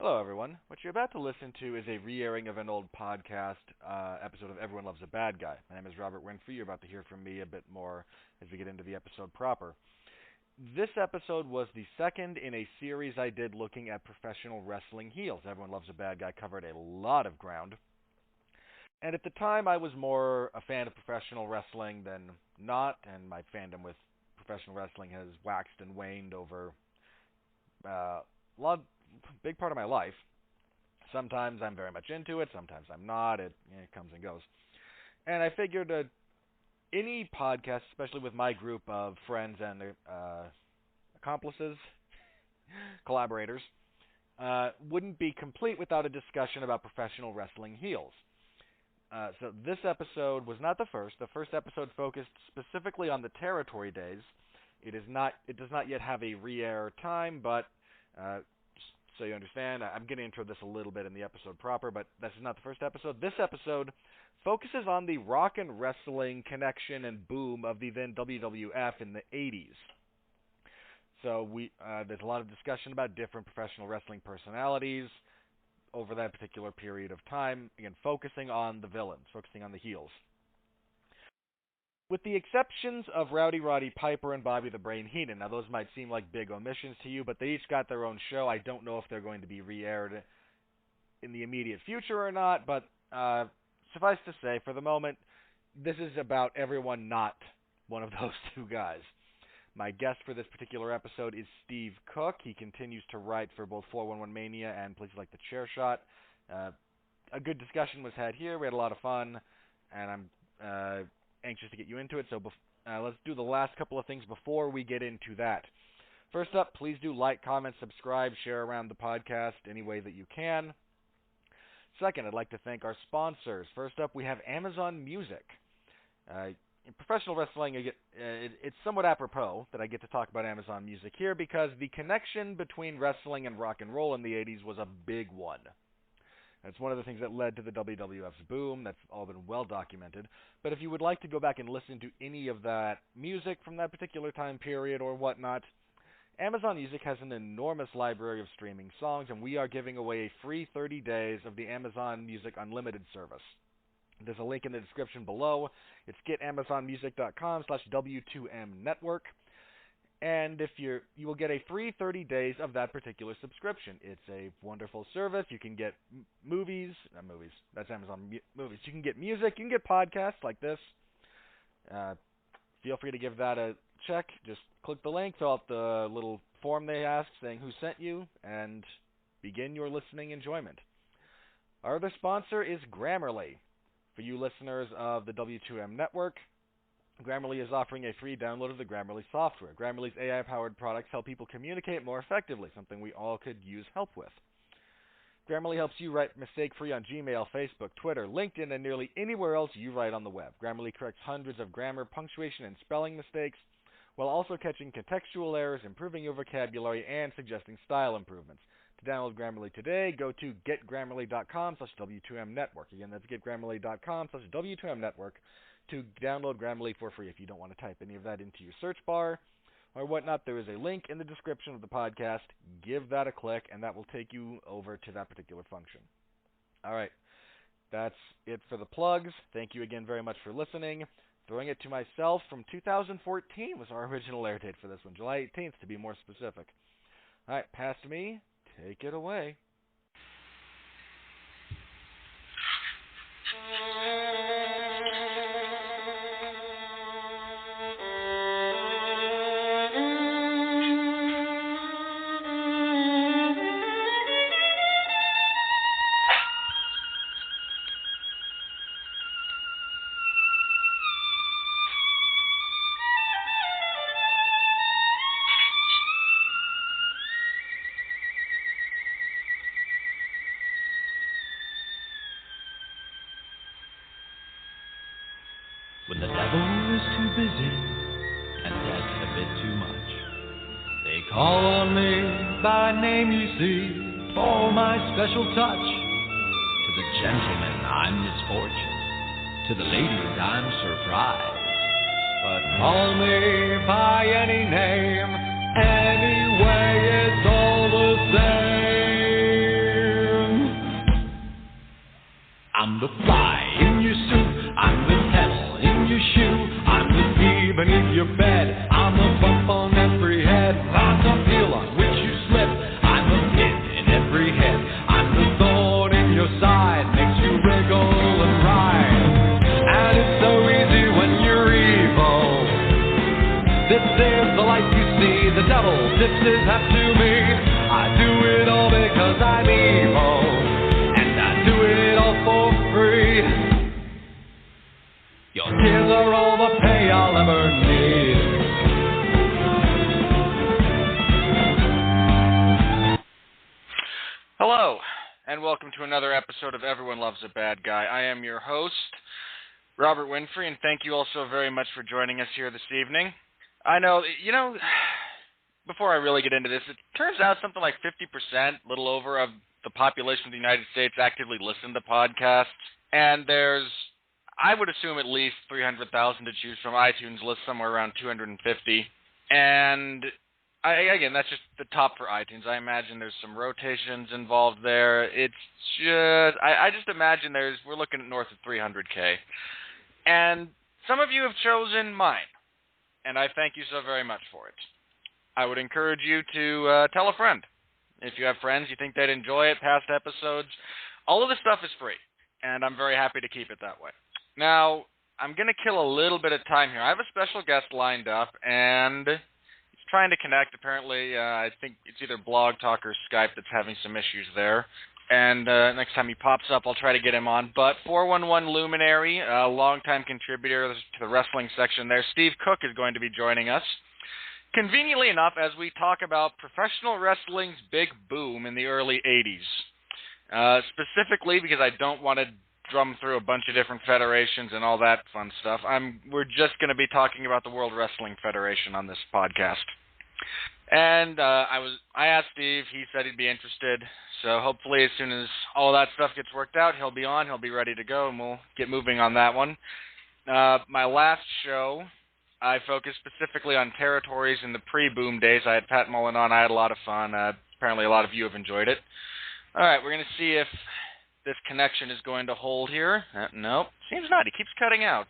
Hello, everyone. What you're about to listen to is a re-airing of an old podcast episode of Everyone Loves a Bad Guy. My name is Robert Winfree. You're about to hear from me a bit more as we get into the episode proper. This episode was the second in a series I did looking at professional wrestling heels. Everyone Loves a Bad Guy covered a lot of ground. And at the time, I was more a fan of professional wrestling than not, and my fandom with professional wrestling has waxed and waned over big part of my life. Sometimes I'm very much into it, sometimes I'm not. It comes and goes. And I figured any podcast, especially with my group of friends and accomplices, collaborators, wouldn't be complete without a discussion about professional wrestling heels. So this episode was not the first. The first episode focused specifically on the territory days. It does not yet have a re-air time, but so you understand, I'm getting into this a little bit in the episode proper, but this is not the first episode. This episode focuses on the rock and wrestling connection and boom of the then WWF in the 80's. So there's a lot of discussion about different professional wrestling personalities over that particular period of time, again, focusing on the villains, focusing on the heels. With the exceptions of Rowdy Roddy Piper and Bobby the Brain Heenan. Now, those might seem like big omissions to you, but they each got their own show. I don't know if they're going to be re-aired in the immediate future or not, but suffice to say, for the moment, this is about everyone not one of those two guys. My guest for this particular episode is Steve Cook. He continues to write for both 411 Mania and places like The Chair Shot. A good discussion was had here. We had a lot of fun, and I'm anxious to get you into it, so let's do the last couple of things before we get into that. First up, please do like, comment, subscribe, share around the podcast any way that you can. Second, I'd like to thank our sponsors. First up, we have Amazon Music. In professional wrestling, it's somewhat apropos that I get to talk about Amazon Music here because the connection between wrestling and rock and roll in the 80's was a big one. It's one of the things that led to the WWF's boom. That's all been well documented. But if you would like to go back and listen to any of that music from that particular time period or whatnot, Amazon Music has an enormous library of streaming songs, and we are giving away a free 30 days of the Amazon Music Unlimited service. There's a link in the description below. It's getamazonmusic.com/W2M network. And if you will get a free 30 days of that particular subscription. It's a wonderful service. You can get movies. That's Amazon Movies. You can get music. You can get podcasts like this. Feel free to give that a check. Just click the link, fill out the little form they ask saying who sent you, and begin your listening enjoyment. Our other sponsor is Grammarly. For you listeners of the W2M network, Grammarly is offering a free download of the Grammarly software. Grammarly's AI-powered products help people communicate more effectively, something we all could use help with. Grammarly helps you write mistake-free on Gmail, Facebook, Twitter, LinkedIn, and nearly anywhere else you write on the web. Grammarly corrects hundreds of grammar, punctuation, and spelling mistakes, while also catching contextual errors, improving your vocabulary, and suggesting style improvements. To download Grammarly today, go to getgrammarly.com/W2M network. Again, that's getgrammarly.com/W2M network. To download Grammarly for free. If you don't want to type any of that into your search bar or whatnot, there is a link in the description of the podcast. Give that a click, and that will take you over to that particular function. All right. That's it for the plugs. Thank you again very much for listening. Throwing it to myself from 2014 was our original air date for this one, July 18th to be more specific. All right, past me. Take it away. When the devil is too busy and death's a bit too much, they call on me by name, you see, for my special touch. To the gentlemen, I'm misfortune. To the ladies, I'm surprise. But call me by any name, anyway, it's all the same. I'm the fly in your suit. I'm the pebble in your shoe. I'm the bee beneath your bed. I'm the bump on every head. I'm the heel on which you slip. I'm the pin in every head. I'm the thorn in your side. Makes you wriggle and writhe. And it's so easy when you're evil. This is the life you see. The devil tips his hat to me. I do it all because I'm evil. And I do it all for free. Your tears are all the pay I'll ever need. Hello, and welcome to another episode of Everyone Loves a Bad Guy. I am your host, Robert Winfree, and thank you all so very much for joining us here this evening. I know, before I really get into this, it turns out something like 50%, a little over, of the population of the United States actively listen to podcasts, and there's, I would assume, at least 300,000 to choose from. iTunes lists somewhere around 250, and again, that's just the top for iTunes. I imagine there's some rotations involved there. It's just, I just imagine we're looking at north of 300K, and some of you have chosen mine, and I thank you so very much for it. I would encourage you to tell a friend. If you have friends you think they'd enjoy it, past episodes, all of this stuff is free, and I'm very happy to keep it that way. Now, I'm going to kill a little bit of time here. I have a special guest lined up, and he's trying to connect. Apparently, I think it's either Blog Talk or Skype that's having some issues there. And next time he pops up, I'll try to get him on. But 411 Luminary, a longtime contributor to the wrestling section there, Steve Cook, is going to be joining us. Conveniently enough, as we talk about professional wrestling's big boom in the early 80s. Specifically because I don't want to drum through a bunch of different federations and all that fun stuff. We're just going to be talking about the World Wrestling Federation on this podcast. And I asked Steve, he said he'd be interested, so hopefully as soon as all that stuff gets worked out, he'll be on, he'll be ready to go, and we'll get moving on that one. My last show, I focused specifically on territories in the pre-boom days. I had Pat Mullen on, I had a lot of fun, apparently a lot of you have enjoyed it. Alright, we're going to see if this connection is going to hold here. Nope, seems not, he keeps cutting out.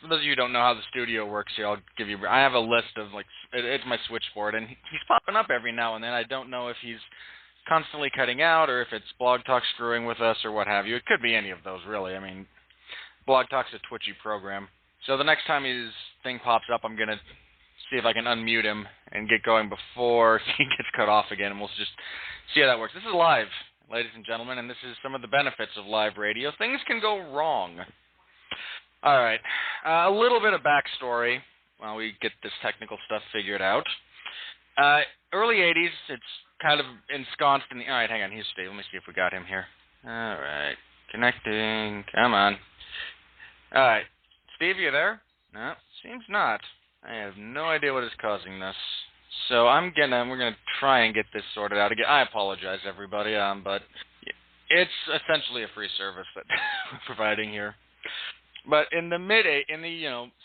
For those of you who don't know how the studio works here, I'll give you, I have a list of, it's my switchboard, and he's popping up every now and then. I don't know if he's constantly cutting out, or if it's Blog Talk screwing with us, or what have you. It could be any of those, really. I mean, Blog Talk's a twitchy program. So the next time his thing pops up, I'm going to see if I can unmute him and get going before he gets cut off again, and we'll just see how that works. This is live, ladies and gentlemen, and this is some of the benefits of live radio. Things can go wrong. All right, a little bit of backstory while we get this technical stuff figured out. Early 80s, it's kind of ensconced in the... All right, hang on, here's Steve. Let me see if we got him here. All right, connecting. Come on. All right, Steve, you there? No, seems not. I have no idea what is causing this. So we're gonna try and get this sorted out again. I apologize, everybody, but it's essentially a free service that we're providing here. But in the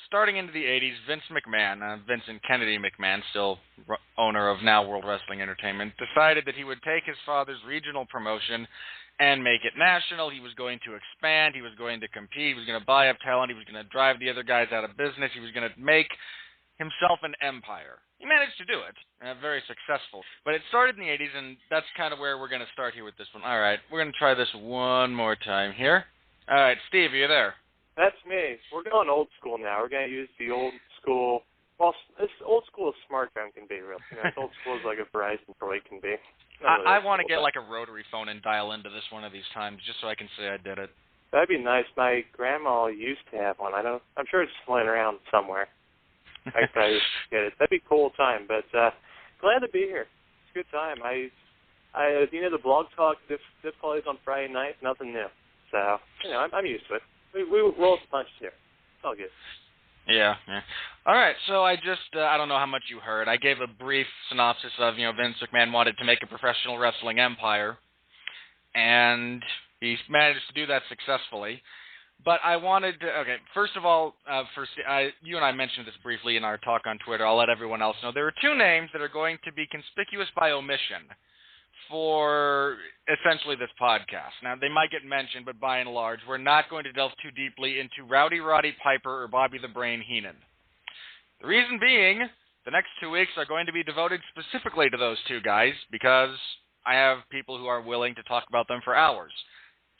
starting into the 80s, Vince McMahon, Vincent Kennedy McMahon, still owner of now World Wrestling Entertainment, decided that he would take his father's regional promotion and make it national. He was going to expand. He was going to compete. He was going to buy up talent. He was going to drive the other guys out of business. He was going to make himself an empire. He managed to do it. Very successful. But it started in the 80s, and that's kind of where we're going to start here with this one. All right, we're going to try this one more time here. All right, Steve, are you there? That's me. We're going old school now. We're going to use the old school. Well, it's old school as smartphone can be, really. It's old school as like a Verizon probably can be. I want to get like a rotary phone and dial into this one of these times, just so I can say I did it. That'd be nice. My grandma used to have one. I'm sure it's laying around somewhere. I used to get it. That'd be a cool time. But glad to be here. It's a good time. The Blog Talk difficulties on Friday night, nothing new. So I'm used to it. We roll the punches here. It's all good. Yeah. All right, so I don't know how much you heard. I gave a brief synopsis of, Vince McMahon wanted to make a professional wrestling empire, and he managed to do that successfully. But I wanted to, first of all, you and I mentioned this briefly in our talk on Twitter. I'll let everyone else know. There are two names that are going to be conspicuous by omission for essentially this podcast. Now, they might get mentioned, but by and large, we're not going to delve too deeply into Rowdy Roddy Piper or Bobby the Brain Heenan. The reason being, the next 2 weeks are going to be devoted specifically to those two guys because I have people who are willing to talk about them for hours.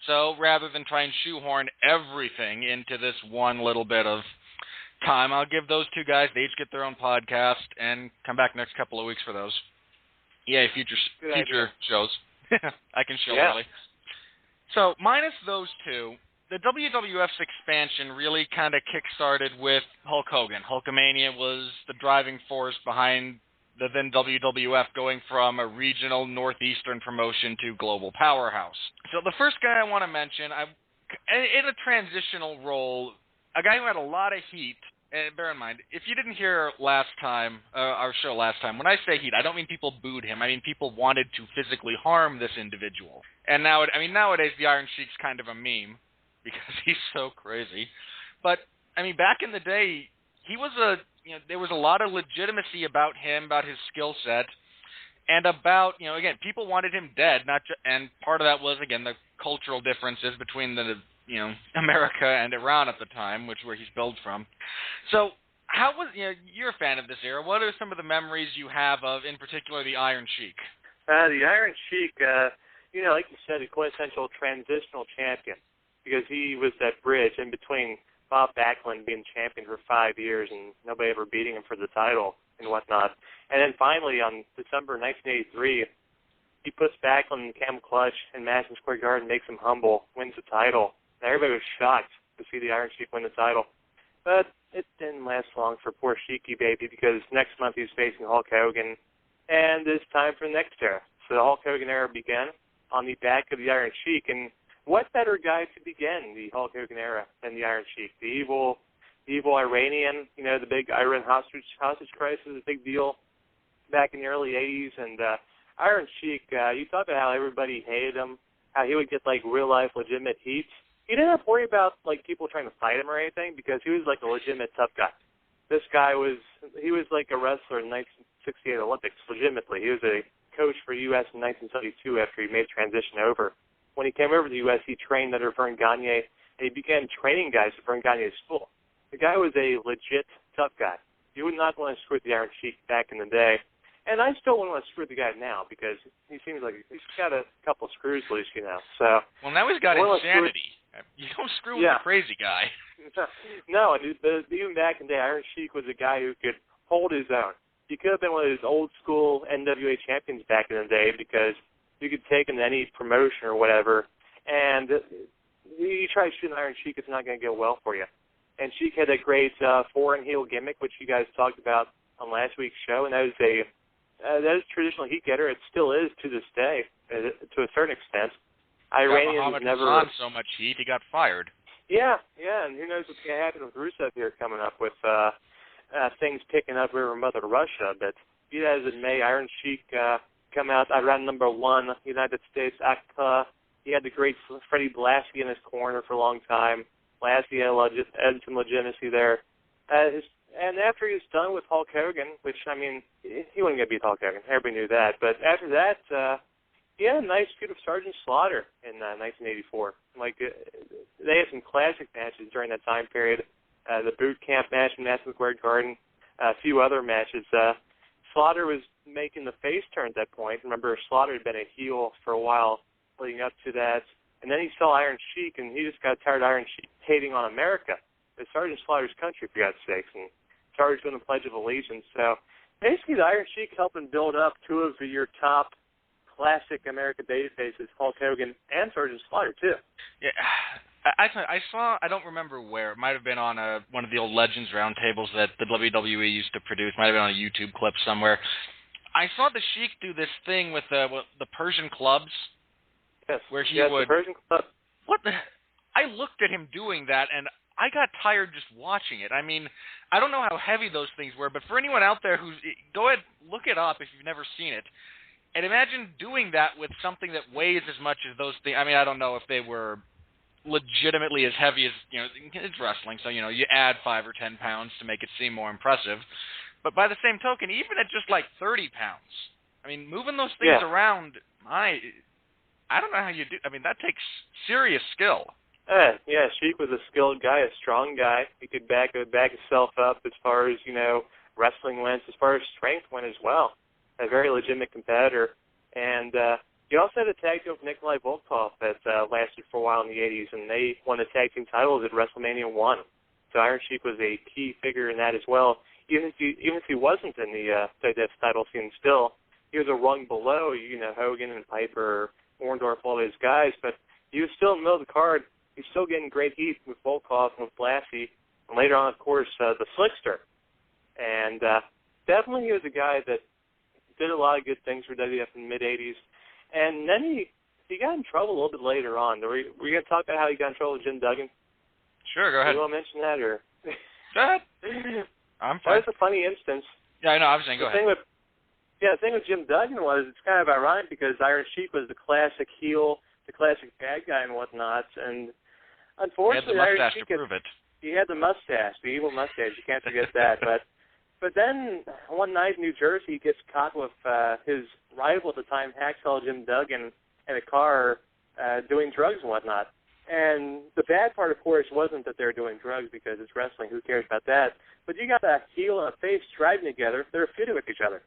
So rather than try and shoehorn everything into this one little bit of time, I'll give those two guys, they each get their own podcast, and come back next couple of weeks for those. Yay, future shows. I can show early. So, minus those two, the WWF's expansion really kind of kick-started with Hulk Hogan. Hulkamania was the driving force behind the then WWF going from a regional northeastern promotion to global powerhouse. So the first guy I want to mention, in a transitional role, a guy who had a lot of heat. And bear in mind, if you didn't hear our show last time, when I say heat, I don't mean people booed him. I mean people wanted to physically harm this individual. And nowadays the Iron Sheik's kind of a meme because he's so crazy. But I mean, back in the day, he was there was a lot of legitimacy about him, about his skill set, and about again, people wanted him dead. And part of that was again the cultural differences between the America and Iran at the time, where he's billed from. So, how was you're a fan of this era? What are some of the memories you have of, in particular, the Iron Sheik? The Iron Sheik, like you said, a quintessential transitional champion because he was that bridge in between Bob Backlund being champion for 5 years and nobody ever beating him for the title and whatnot. And then finally, on December 1983, he puts Backlund in Camel Clutch in Madison Square Garden, makes him humble, wins the title. And everybody was shocked to see the Iron Sheik win the title. But it didn't last long for poor Sheiky baby because next month he's facing Hulk Hogan, and it's time for the next era. So the Hulk Hogan era began on the back of the Iron Sheik, and what better guy to begin the Hulk Hogan era than the Iron Sheik? The evil Iranian, the big Iran hostage crisis, a big deal back in the early 80s, and Iron Sheik, you talk about how everybody hated him, how he would get real-life legitimate heat. He didn't have to worry about people trying to fight him or anything because he was a legitimate tough guy. This guy was like a wrestler in the 1968 Olympics, legitimately. He was a coach for U.S. in 1972 after he made the transition over. When he came over to the U.S., he trained under Vern Gagne, and he began training guys at Vern Gagne's school. The guy was a legit tough guy. You would not want to screw with the Iron Sheik back in the day. And I still wouldn't want to screw the guy now because he seems like he's got a couple screws loose, So, well, now he's got insanity. You don't screw with a crazy guy. No, but even back in the day, Iron Sheik was a guy who could hold his own. He could have been one of those old-school NWA champions back in the day because you could take him to any promotion or whatever, and you try to shoot an Iron Sheik, it's not going to go well for you. And Sheik had a great foreign heel gimmick, which you guys talked about on last week's show, and that was a traditional heat getter. It still is to this day, to a certain extent. Iranians never so much heat, he got fired. Yeah, and who knows what's going to happen with Rusev here coming up with things picking up over Mother Russia. But be that as it may, Iron Sheik come out Iran #1, United States ACTA. He had the great Freddie Blassie in his corner for a long time. Blassie had some legitimacy there. And after he was done with Hulk Hogan, which, he wasn't going to beat Hulk Hogan. Everybody knew that. But after that, he had a nice feud with Sergeant Slaughter in 1984. They had some classic matches during that time period. The boot camp match in Madison Square Garden, a few other matches. Slaughter was making the face turn at that point. Remember, Slaughter had been a heel for a while leading up to that. And then he saw Iron Sheik, and he just got tired of Iron Sheik hating on America. It's Sergeant Slaughter's country, for God's sakes, and started doing the Pledge of Allegiance. So basically, the Iron Sheik helping build up two of your top classic America babyfaces, Hulk Hogan and Sergeant Slaughter, too. Yeah, I saw, I don't remember where, it might have been on one of the old Legends roundtables that the WWE used to produce, might have been on a YouTube clip somewhere. I saw the Sheik do this thing with the Persian clubs. Yes, where he would, the Persian club. I looked at him doing that, and I got tired just watching it. I don't know how heavy those things were, but for anyone out there go ahead, look it up if you've never seen it. And imagine doing that with something that weighs as much as those things. I don't know if they were legitimately as heavy as, it's wrestling, so, you add 5 or 10 pounds to make it seem more impressive. But by the same token, even at just 30 pounds, moving those things around, I don't know how you do. I mean, that takes serious skill. Yeah, Sheik was a skilled guy, a strong guy. He could back himself up as far as, wrestling went, as far as strength went as well. A very legitimate competitor. And he also had a tag team with Nikolai Volkov that lasted for a while in the 80s, and they won the tag team titles at WrestleMania 1. So Iron Sheik was a key figure in that as well. Even if he wasn't in the WWF title scene still, he was a rung below, Hogan and Piper, Orndorff, all those guys, but he was still in the middle of the card. He's still getting great heat with Volkov and with Blassie, and later on, of course, the Slickster. And definitely he was a guy that did a lot of good things for WWF in the mid-'80s. And then he got in trouble a little bit later on. Were you going to talk about how he got in trouble with Jim Duggan? Sure, go ahead. Do you want to mention that? Or? Go ahead. I'm fine. That was a funny instance. Yeah, I know. I was saying, go ahead. The thing with Jim Duggan was it's kind of ironic because Iron Sheik was the classic heel, the classic bad guy and whatnot. And unfortunately, he had the mustache Iron Sheik to prove it. He had the mustache, the evil mustache. You can't forget that. But then one night in New Jersey, he gets caught with his rival at the time, Hacksaw Jim Duggan, in a car doing drugs and whatnot. And the bad part, of course, wasn't that they were doing drugs because it's wrestling. Who cares about that? But you got a heel and a face driving together. They're feuding with each other.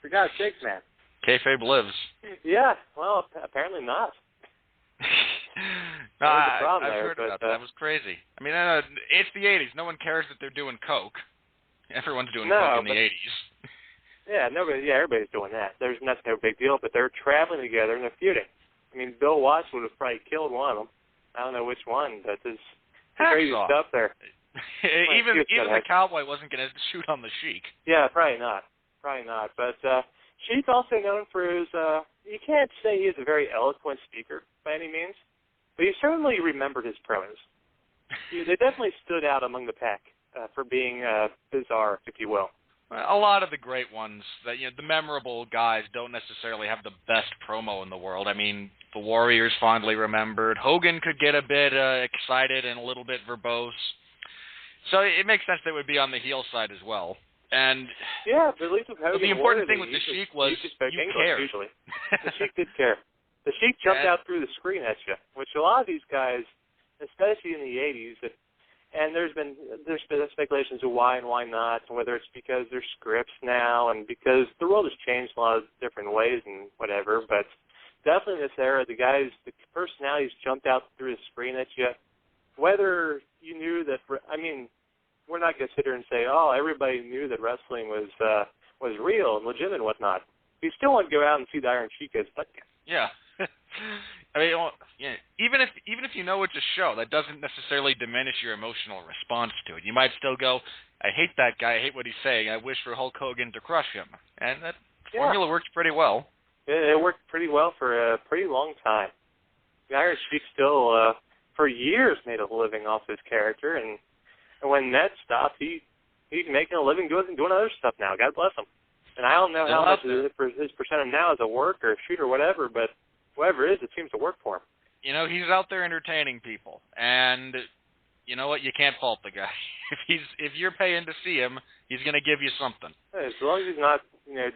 For God's sakes, man. Kayfabe lives. Yeah, well, apparently not. No, I've heard about that. That was crazy. I mean, it's the 80s. No one cares that they're doing coke. Everyone's doing coke in the 80s. Yeah, everybody's doing that. That's no big deal, but they're traveling together and they're feuding. I mean, Bill Watts would have probably killed one of them. I don't know which one, but there's crazy stuff there. even the cowboy wasn't going to shoot on the Sheik. Yeah, probably not. But Sheik's also known for his, you can't say he is a very eloquent speaker by any means, but he certainly remembered his prose. They definitely stood out among the pack for being bizarre, if you will. A lot of the great ones, the memorable guys, don't necessarily have the best promo in the world. I mean, the Warriors fondly remembered. Hogan could get a bit excited and a little bit verbose. So it makes sense they would be on the heel side as well. And yeah, but at least with Hogan, the important thing with the Sheik was you cared. Usually. The Sheik did care. The Sheik jumped out through the screen at you, which a lot of these guys, especially in the 80s, and there's been speculations of why and why not, and whether it's because there's scripts now and because the world has changed a lot of different ways and whatever, but definitely in this era, the personalities jumped out through the screen at you. Whether you knew that, we're not going to sit here and say, everybody knew that wrestling was real and legitimate and whatnot. You still want to go out and see the Iron Sheik as butt. Yeah. I mean, even if you know it's a show, that doesn't necessarily diminish your emotional response to it. You might still go, I hate that guy, I hate what he's saying, I wish for Hulk Hogan to crush him. And that formula worked pretty well. It worked pretty well for a pretty long time. The Iron Sheik still, for years, made a living off his character, and when that stopped, he's making a living doing other stuff now. God bless him. And I don't know how much his percent of now is a work or a shoot or whatever, but whatever it is, it seems to work for him. He's out there entertaining people, and you know what? You can't fault the guy. If you're paying to see him, he's going to give you something. As long as he's not,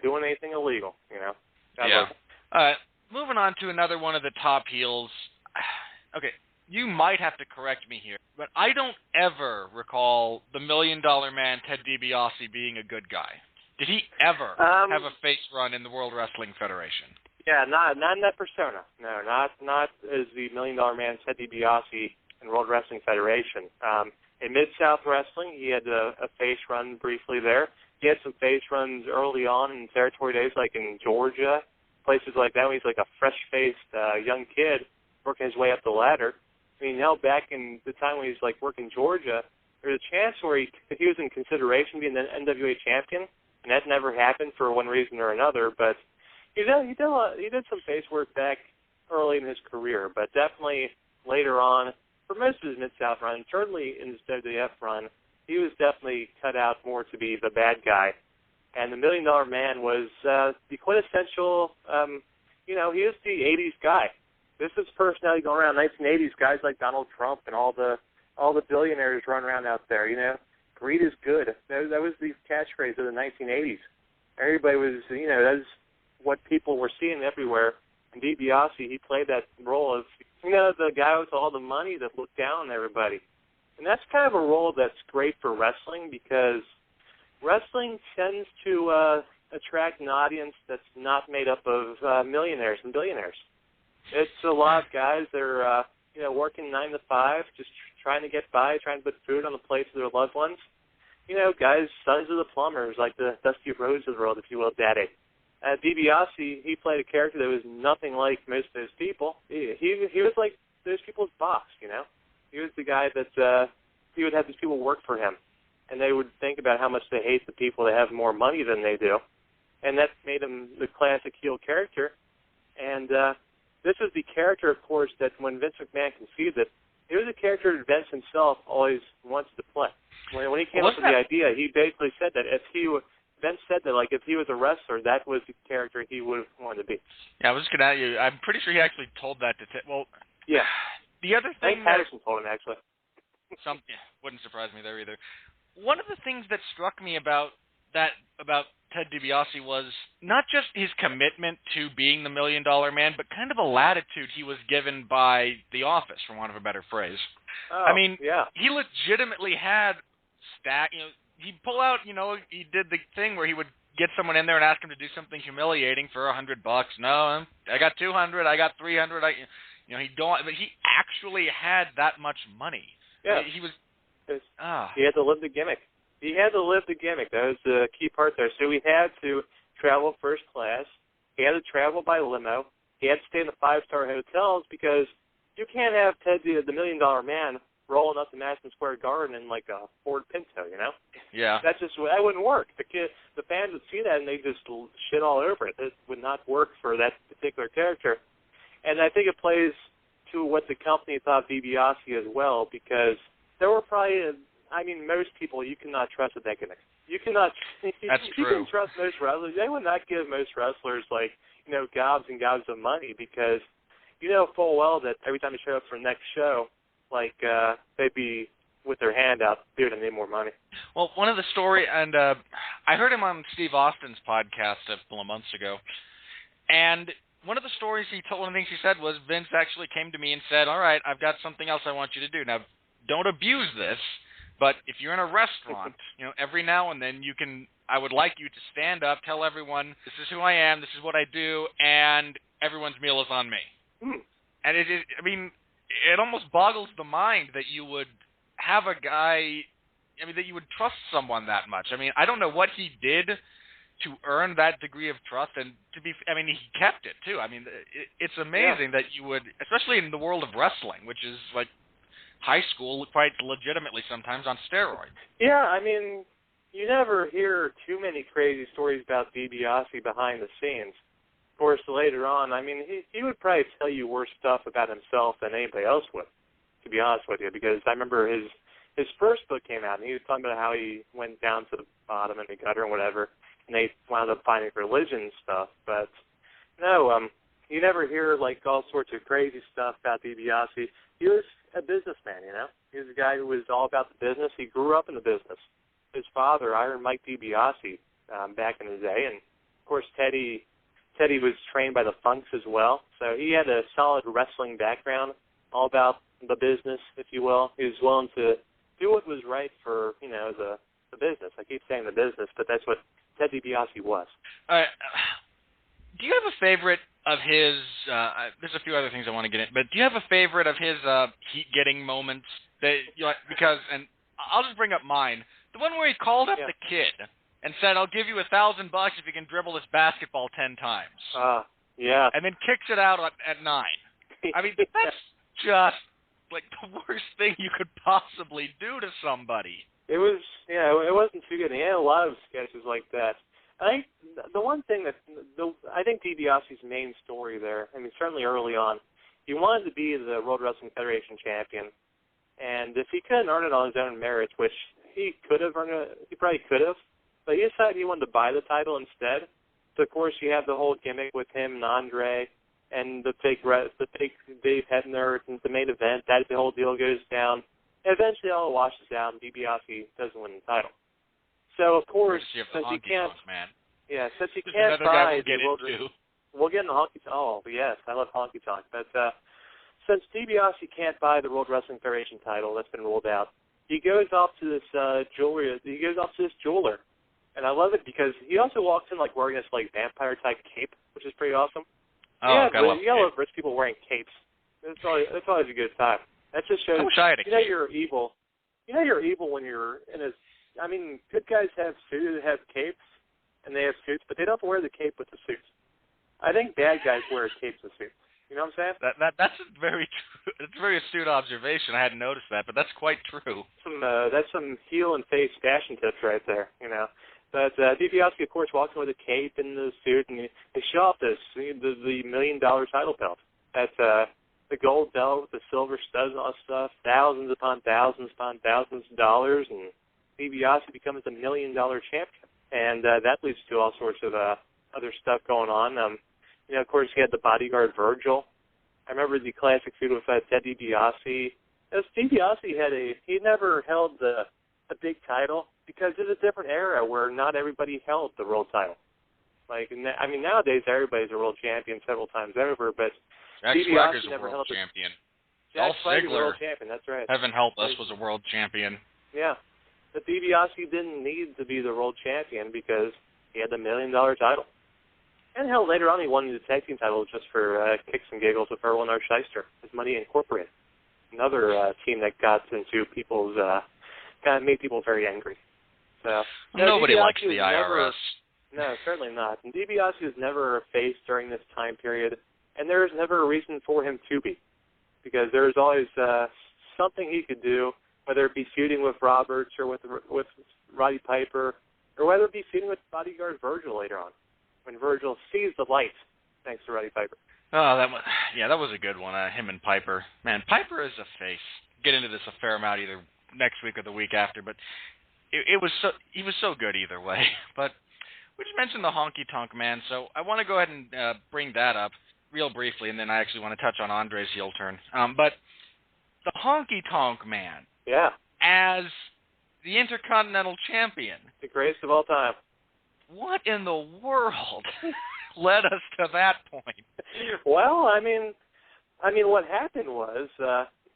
doing anything illegal, God yeah. All right. Moving on to another one of the top heels. Okay, you might have to correct me here, but I don't ever recall the $1 Million Man Ted DiBiase being a good guy. Did he ever have a face run in the World Wrestling Federation? Yeah, not in that persona. No, not as the $1 Million Man Ted DiBiase in World Wrestling Federation. In Mid-South Wrestling, he had a face run briefly there. He had some face runs early on in territory days, like in Georgia, places like that, when he's like a fresh-faced young kid working his way up the ladder. I mean, back in the time when he was like working Georgia, there was a chance where he was in consideration being the NWA champion, and that never happened for one reason or another. But he did some face work back early in his career, but definitely later on, for most of his Mid-South run, certainly in his WWF run, he was definitely cut out more to be the bad guy. And the $1 Million Man was the quintessential, he is the 80s guy. This is personality going around 1980s, guys like Donald Trump and all the billionaires run around out there, Greed is good. That was the catchphrase of the 1980s. Everybody was, that's what people were seeing everywhere. And DiBiase, he played that role of, the guy with all the money that looked down on everybody. And that's kind of a role that's great for wrestling because wrestling tends to attract an audience that's not made up of millionaires and billionaires. It's a lot of guys that are, working 9 to 5, just trying to get by, trying to put food on the plates of their loved ones. Guys, sons of the plumbers, like the Dusty Rhodes of the world, if you will, daddy. DiBiase, he played a character that was nothing like most of those people. He was like those people's boss, He was the guy that he would have these people work for him, and they would think about how much they hate the people that have more money than they do. And that made him the classic heel character. And this was the character, of course, that when Vince McMahon conceived it, it was a character that Vince himself always wanted to play. When he came up with the idea, he basically said that Vince said that, like, if he was a wrestler, that was the character he would have wanted to be. Yeah, I was just going to ask you, I'm pretty sure he actually told that to yeah. The other thing I think Patterson told him, actually. Wouldn't surprise me there either. One of the things that struck me about Ted DiBiase was not just his commitment to being the $1 Million Man, but kind of the latitude he was given by The Office, for want of a better phrase. Oh, yeah. He legitimately had he'd pull out, he did the thing where he would get someone in there and ask him to do something humiliating for $100. No, I got 200, I got 300. But he actually had that much money. Yeah. He had to live the gimmick. That was the key part there. So he had to travel first class. He had to travel by limo. He had to stay in the 5-star hotels because you can't have Ted the $1 Million Man rolling up to Madison Square Garden in like a Ford Pinto, Yeah. That wouldn't work. The fans would see that and they just shit all over it. It would not work for that particular character. And I think it plays to what the company thought DiBiase as well, because there were probably, most people you cannot trust with that gimmick. You cannot. That's you true. can trust most wrestlers. They would not give most wrestlers gobs and gobs of money because full well that every time they show up for the next show, they'd be with their hand out, dude, I need more money. Well, one of the story, and I heard him on Steve Austin's podcast a couple of months ago, and one of the stories he told, one of the things he said was Vince actually came to me and said, all right, I've got something else I want you to do. Now, don't abuse this, but if you're in a restaurant, every now and then I would like you to stand up, tell everyone, this is who I am, this is what I do, and everyone's meal is on me. And it almost boggles the mind that you would have a guy, that you would trust someone that much. I don't know what he did to earn that degree of trust, and he kept it too. It's amazing that you would, especially in the world of wrestling, which is like high school quite legitimately sometimes on steroids. Yeah, you never hear too many crazy stories about DiBiase behind the scenes. Of course, later on, he would probably tell you worse stuff about himself than anybody else would, to be honest with you, because I remember his first book came out, and he was talking about how he went down to the bottom in the gutter and whatever, and they wound up finding religion and stuff. But no, you never hear all sorts of crazy stuff about DiBiase. He was a businessman, He was a guy who was all about the business. He grew up in the business. His father, Iron Mike DiBiase, back in the day, and of course Teddy was trained by the Funks as well, so he had a solid wrestling background, all about the business, if you will. He was willing to do what was right for the business. I keep saying the business, but that's what Ted DiBiase was. Do you have a favorite of his? There's a few other things I want to get in, but do you have a favorite of his heat-getting moments? Because I'll just bring up mine. The one where he called up the kid and said, "I'll give you $1,000 if you can dribble this basketball 10 times." Yeah. And then kicks it out at 9. That's just like the worst thing you could possibly do to somebody. It was, it wasn't too good. He had a lot of sketches like that. I think the one thing I think DiBiase's main story there, certainly early on, he wanted to be the World Wrestling Federation champion, and if he couldn't earn it on his own merits, which he could have earned it, he probably could have, but he decided he wanted to buy the title instead. So of course you have the whole gimmick with him and Andre, and the fake Dave Hebner in the main event. That the whole deal goes down. And eventually all washes out, and DiBiase doesn't win the title. So of course, since he can't buy the we'll get into honky tonk. Oh, yes, I love honky tonk. But since DiBiase can't buy the World Wrestling Federation title, that's been ruled out, he goes off to this jeweler. And I love it because he also walks in like wearing this like vampire type cape, which is pretty awesome. Oh, yeah, you gotta love rich people wearing capes. That's always a good time. That just shows you're evil. You know you're evil when you're in a. I mean, good guys have capes, and they have suits, but they don't wear the cape with the suits. I think bad guys wear capes and suits. You know what I'm saying? That's a very astute observation. I hadn't noticed that, but that's quite true. That's some heel and face fashion tips right there. You know. But DiBiase, of course, walks in with a cape and the suit, and they show off the $1 million title belt. That's the gold belt with the silver studs and all that stuff, thousands upon thousands of dollars, and DiBiase becomes $1 million champion. And that leads to all sorts of other stuff going on. You know, of course, he had the bodyguard Virgil. I remember the classic feud with Ted DiBiase. DiBiase he never held a big title because it's a different era where not everybody held the world title. Like, I mean, nowadays everybody's a world champion several times over, but Jack DiBiase Swagger's never a held world champion. Jack Dolph Swagger's a Ziggler, world champion. That's right. Heaven help us, was a world champion. Yeah, but DiBiase didn't need to be the world champion because he had the $1 million title. And hell, later on he won the tag team title just for kicks and giggles with Erwin R. Shyster, with Money Incorporated. Another team that got into people's, kind of made people very angry. So nobody DiBiase likes the IRS. No, certainly not. And DiBiase was never a face during this time period, and there was never a reason for him to be, because there was always something he could do, whether it be feuding with Roberts or with Roddy Piper, or whether it be feuding with bodyguard Virgil later on, when Virgil sees the light, thanks to Roddy Piper. Oh, that was a good one. Him and Piper. Man, Piper is a face. Get into this a fair amount either next week or the week after, but he was so good either way. But we just mentioned the Honky Tonk Man, so I want to go ahead and bring that up real briefly, and then I actually want to touch on Andre's heel turn. But the Honky Tonk Man, yeah, as the Intercontinental Champion, the greatest of all time. What in the world led us to that point? Well, I mean, what happened was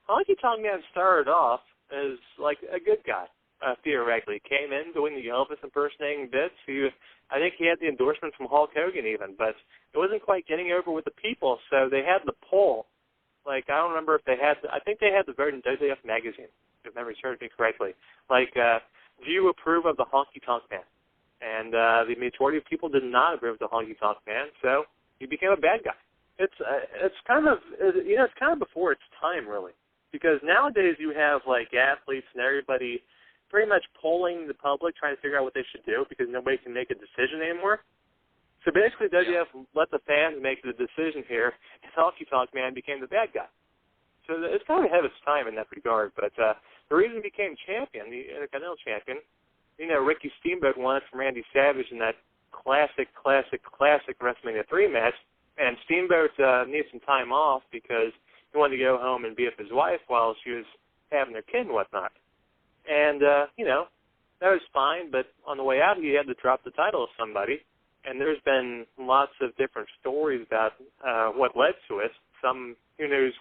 Honky Tonk Man started off as like a good guy. Theoretically, came in doing the Elvis impersonating bits. I think he had the endorsement from Hulk Hogan even, but it wasn't quite getting over with the people. So they had the poll. Like, I don't remember if they had. I think they had the vote in WWF magazine, if memory serves me correctly. Like, do you approve of the Honky Tonk Man? And the majority of people did not approve of the Honky Tonk Man, so he became a bad guy. It's kind of before its time, really, because nowadays you have like athletes and everybody pretty much polling the public, trying to figure out what they should do because nobody can make a decision anymore. So basically, WWF let the fans make the decision here, and Honky Tonk Man became the bad guy. So it's kind of ahead of its time in that regard. But the reason he became champion, the Intercontinental champion, you know, Ricky Steamboat won it from Randy Savage in that classic WrestleMania 3 match, and Steamboat needed some time off because he wanted to go home and be with his wife while she was having their kid and whatnot. And, you know, that was fine, but on the way out, he had to drop the title to somebody. And there's been lots of different stories about what led to it. Some, who knows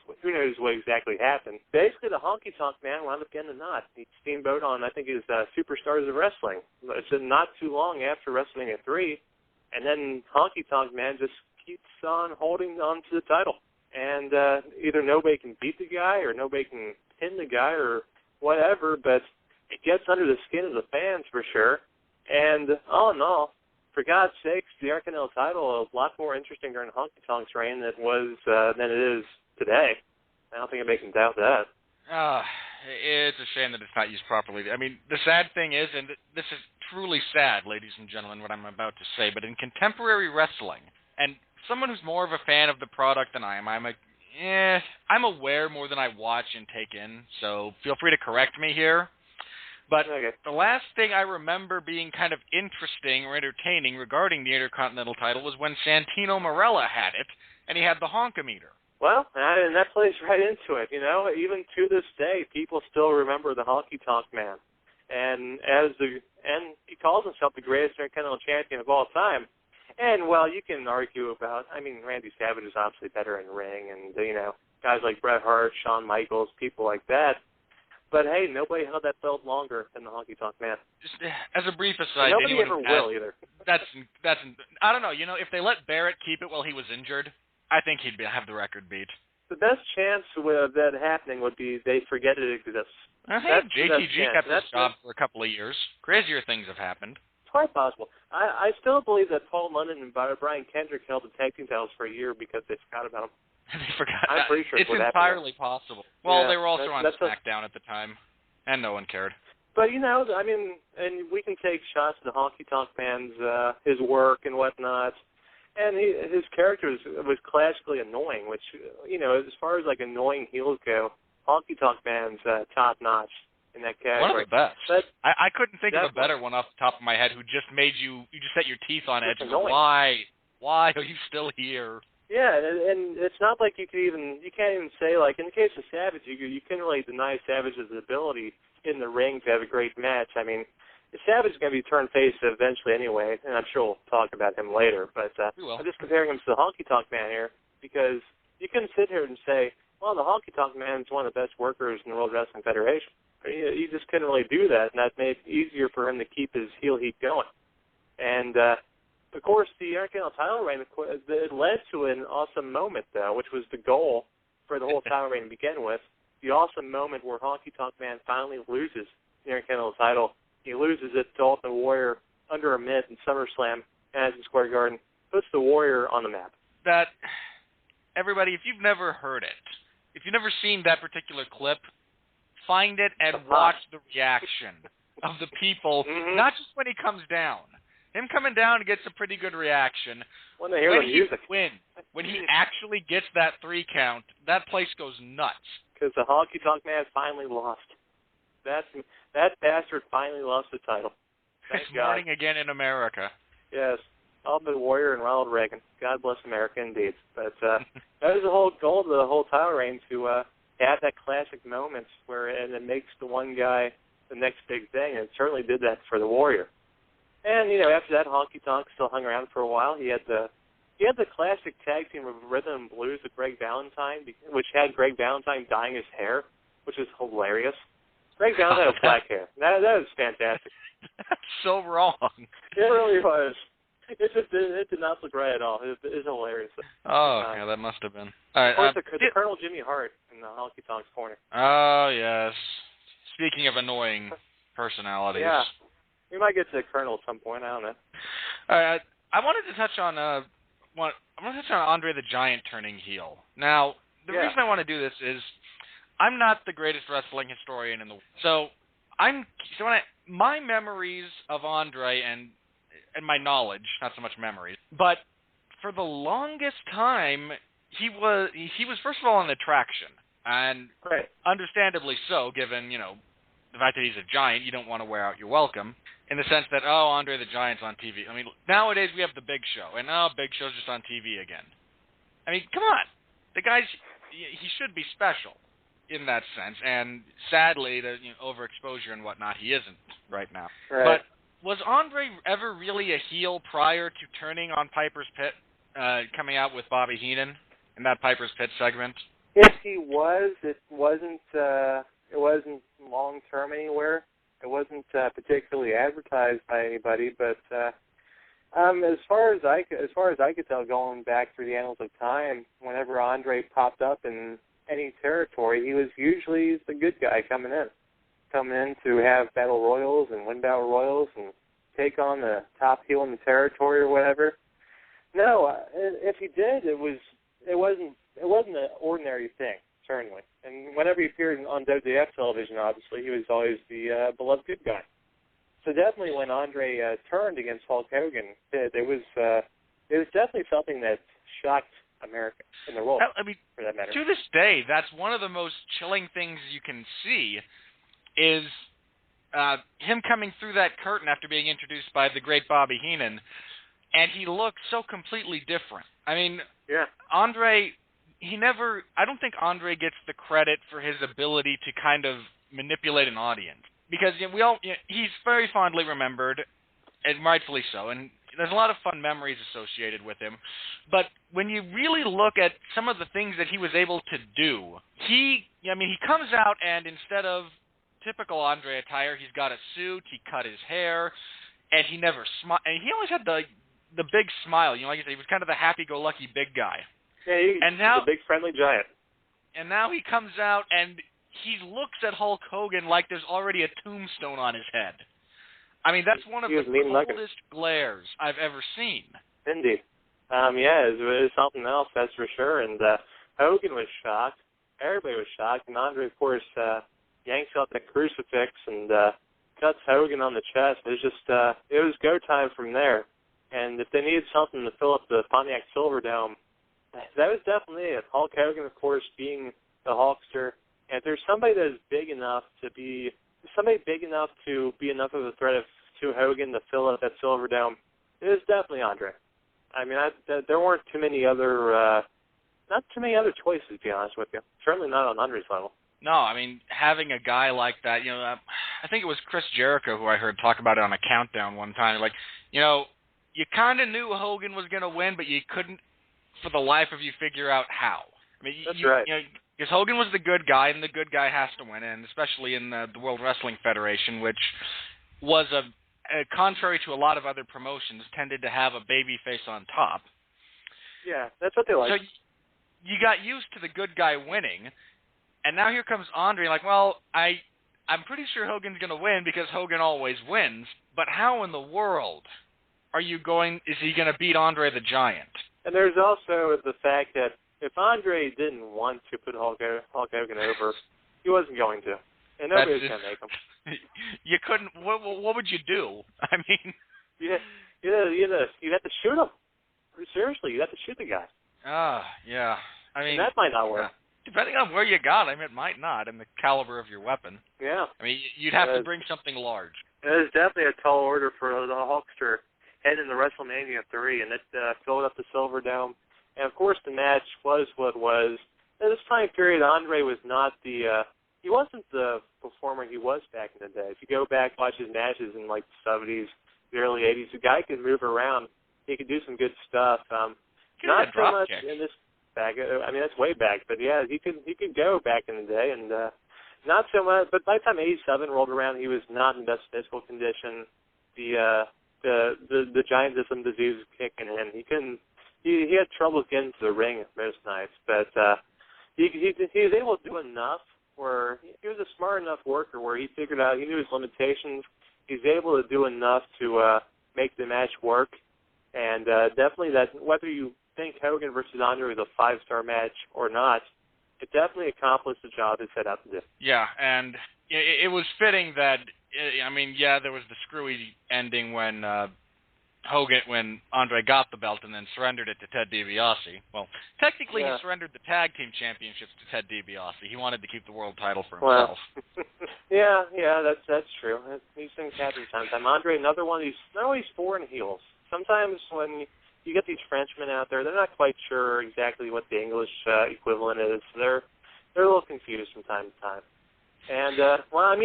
what exactly happened. Basically, the Honky Tonk Man wound up getting the nod. He Steamboat on, I think, his Superstars of Wrestling. It's not too long after WrestleMania 3. And then Honky Tonk Man just keeps on holding on to the title. And either nobody can beat the guy or nobody can pin the guy or whatever, but it gets under the skin of the fans for sure. And all in all, for God's sakes, the Intercontinental title is a lot more interesting during Honky Tonk's reign than it is today. I don't think anybody can doubt that. It's a shame that it's not used properly. I mean, the sad thing is, and this is truly sad, ladies and gentlemen, what I'm about to say, but in contemporary wrestling, and someone who's more of a fan of the product than I am, I'm aware more than I watch and take in, so feel free to correct me here. But okay. The last thing I remember being kind of interesting or entertaining regarding the Intercontinental title was when Santino Marella had it, and he had the honkometer. Well, and that plays right into it. You know, even to this day, people still remember the Honky Tonk Man, and he calls himself the greatest Intercontinental champion of all time. And, well, you can argue about, I mean, Randy Savage is obviously better in ring, and, guys like Bret Hart, Shawn Michaels, people like that. But, hey, nobody held that belt longer than the Honky Tonk Man. Just as a brief aside, nobody ever will either. That's I don't know. If they let Barrett keep it while he was injured, I think he'd have the record beat. The best chance of that happening would be they forget it exists. Hey, JTG kept his job for a couple of years. Crazier things have happened. It's quite possible. I still believe that Paul London and Brian Kendrick held the tag team titles for a year because they forgot about them. They forgot. I'm pretty sure it's entirely possible. Well, they were also on SmackDown at the time, and no one cared. But, I mean, and we can take shots at the Honky Tonk Man's, his work and whatnot. And his character was classically annoying, which, as far as, annoying heels go, Honky Tonk Man's top-notch in that category. One of the best. I couldn't think of a better one off the top of my head who just made you just set your teeth on edge. Why are you still here? Yeah, and it's not like you can't even say, in the case of Savage, you can't really deny Savage's ability in the ring to have a great match. I mean, Savage is going to be turned face eventually anyway, and I'm sure we'll talk about him later, but I'm just comparing him to the Honky Tonk Man here, because you couldn't sit here and say, well, the Honky Tonk Man is one of the best workers in the World Wrestling Federation. You just couldn't really do that, and that made it easier for him to keep his heel heat going. And, of course, the Intercontinental title reign, it led to an awesome moment, though, which was the goal for the whole title reign to begin with. The awesome moment where Honky Tonk Man finally loses the Intercontinental title. He loses it to Ultimate Warrior under a minute in SummerSlam, Madison Square Garden, puts the Warrior on the map. That, everybody, if you've never heard it, if you've never seen that particular clip, find it and watch the reaction of the people, not just when he comes down. Him coming down gets a pretty good reaction. When they hear the music. When he actually gets that 3 count, that place goes nuts. Because the Honky Tonk Man finally lost. That bastard finally lost the title. Thank God. Morning again in America. Yes. Ultimate Warrior and Ronald Reagan. God bless America indeed. But that was the whole goal of the whole title reign, to have that classic moment where it makes the one guy the next big thing, and it certainly did that for the Warrior. And, after that, Honky Tonk still hung around for a while. He had the classic tag team of Rhythm and Blues with Greg Valentine, which had Greg Valentine dyeing his hair, which is hilarious. Greg Valentine had black hair. That was fantastic. That's so wrong. It really was. It did not look right at all. It was hilarious. Oh, yeah, that must have been. All right, of course, the Colonel Jimmy Hart in the Honky Tonk's corner. Oh, yes. Speaking of annoying personalities. Yeah. We might get to the Colonel at some point. I don't know. All right, I wanted to touch on Andre the Giant turning heel. Now, the reason I want to do this is I'm not the greatest wrestling historian in the world. My memories of Andre and my knowledge, not so much memories, but for the longest time he was first of all an attraction, and understandably so, given the fact that he's a giant. You don't want to wear out your welcome, in the sense that, Andre the Giant's on TV. I mean, nowadays we have the Big Show, and Big Show's just on TV again. I mean, come on. The guy's, he should be special in that sense, and sadly, the overexposure and whatnot, he isn't right now. Right. But was Andre ever really a heel prior to turning on Piper's Pit, coming out with Bobby Heenan in that Piper's Pit segment? If he was, it wasn't long-term anywhere. It wasn't particularly advertised by anybody, but as far as I could tell, going back through the annals of time, whenever Andre popped up in any territory, he was usually the good guy coming in to have battle royals and win battle royals and take on the top heel in the territory or whatever. No, if he did, it wasn't an ordinary thing, certainly. And whenever he appeared on WWF television, obviously, he was always the beloved good guy. So definitely when Andre turned against Hulk Hogan, it was definitely something that shocked America in the world, I mean, for that matter. To this day, that's one of the most chilling things you can see is him coming through that curtain after being introduced by the great Bobby Heenan, and he looked so completely different. I mean, Andre... I don't think Andre gets the credit for his ability to kind of manipulate an audience, because he's very fondly remembered, and rightfully so. And there's a lot of fun memories associated with him. But when you really look at some of the things that he was able to do, he comes out and instead of typical Andre attire, he's got a suit, he cut his hair, and he never smiled. And he always had the big smile. Like I said, he was kind of the happy-go-lucky big guy. Yeah, he's a big friendly giant. And now he comes out and he looks at Hulk Hogan like there's already a tombstone on his head. I mean, that's one of the coldest glares I've ever seen. Indeed. It was something else, that's for sure. And Hogan was shocked. Everybody was shocked. And Andre, of course, yanks out the crucifix and cuts Hogan on the chest. It was just, it was go time from there. And if they needed something to fill up the Pontiac Silverdome, that was definitely it. Hulk Hogan, of course, being the Hulkster. And if there's somebody that is big enough to be enough of a threat to Hogan to fill up that Silverdome, it is definitely Andre. I mean, there weren't not too many other choices, to be honest with you. Certainly not on Andre's level. No, I mean, having a guy like that, I think it was Chris Jericho who I heard talk about it on a countdown one time. Like, you kind of knew Hogan was going to win, but you couldn't, for the life of you, figure out how. I mean, that's right. Because Hogan was the good guy, and the good guy has to win, and especially in the World Wrestling Federation, which was contrary to a lot of other promotions, tended to have a baby face on top. Yeah, that's what they like. So you got used to the good guy winning, and now here comes Andre, like, well, I'm pretty sure Hogan's going to win because Hogan always wins, but how in the world is he going to beat Andre the Giant? And there's also the fact that if Andre didn't want to put Hulk Hogan over, he wasn't going to. And nobody was going to make him. You couldn't. What would you do? I mean, you'd have to shoot him. Seriously, you'd have to shoot the guy. Yeah. I mean, and that might not work. Depending on where you got him, it might not, and the caliber of your weapon. Yeah. I mean, you'd have to bring something large. It was definitely a tall order for the Hulkster heading into WrestleMania 3, and it filled up the Silverdome. And, of course, the match was what it was. In this time period, Andre was not he wasn't the performer he was back in the day. If you go back, watch his matches in, like, the 70s, the early 80s, the guy could move around. He could do some good stuff. Not so much in this back. I mean, that's way back. But, yeah, he could go back in the day. And not so much. But by the time 87 rolled around, he was not in best physical condition. The giantism disease was kicking in. He had trouble getting to the ring most nights, but he was able to do enough where he was a smart enough worker where he figured out, he knew his limitations. He was able to do enough to make the match work, and definitely that, whether you think Hogan versus Andre was a 5-star match or not, it definitely accomplished the job it set out to do. Yeah, and it was fitting that, there was the screwy ending when Andre got the belt and then surrendered it to Ted DiBiase. Well, technically he surrendered the tag team championships to Ted DiBiase. He wanted to keep the world title for himself. Well, that's true. These things happen sometimes. Andre, another one of these, not always foreign heels. Sometimes when you get these Frenchmen out there, they're not quite sure exactly what the English equivalent is. They're a little confused from time to time. And,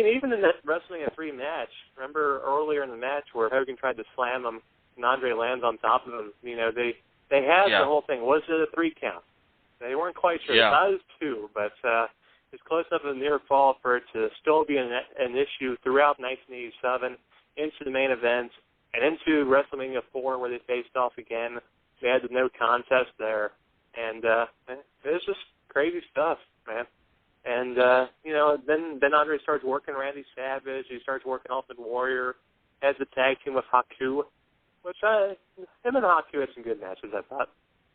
even in that WrestleMania 3 match, remember earlier in the match where Hogan tried to slam him and Andre lands on top of him, they had the whole thing. Was it a 3 count? They weren't quite sure. Yeah. It was 2, but it's close enough of a near fall for it to still be an issue throughout 1987, into the main event, and into WrestleMania 4 where they faced off again. They had the no contest there. And it was just crazy stuff, man. And, then Andre starts working Randy Savage. He starts working Ultimate Warrior. Has the tag team with Haku, which him and Haku had some good matches, I thought,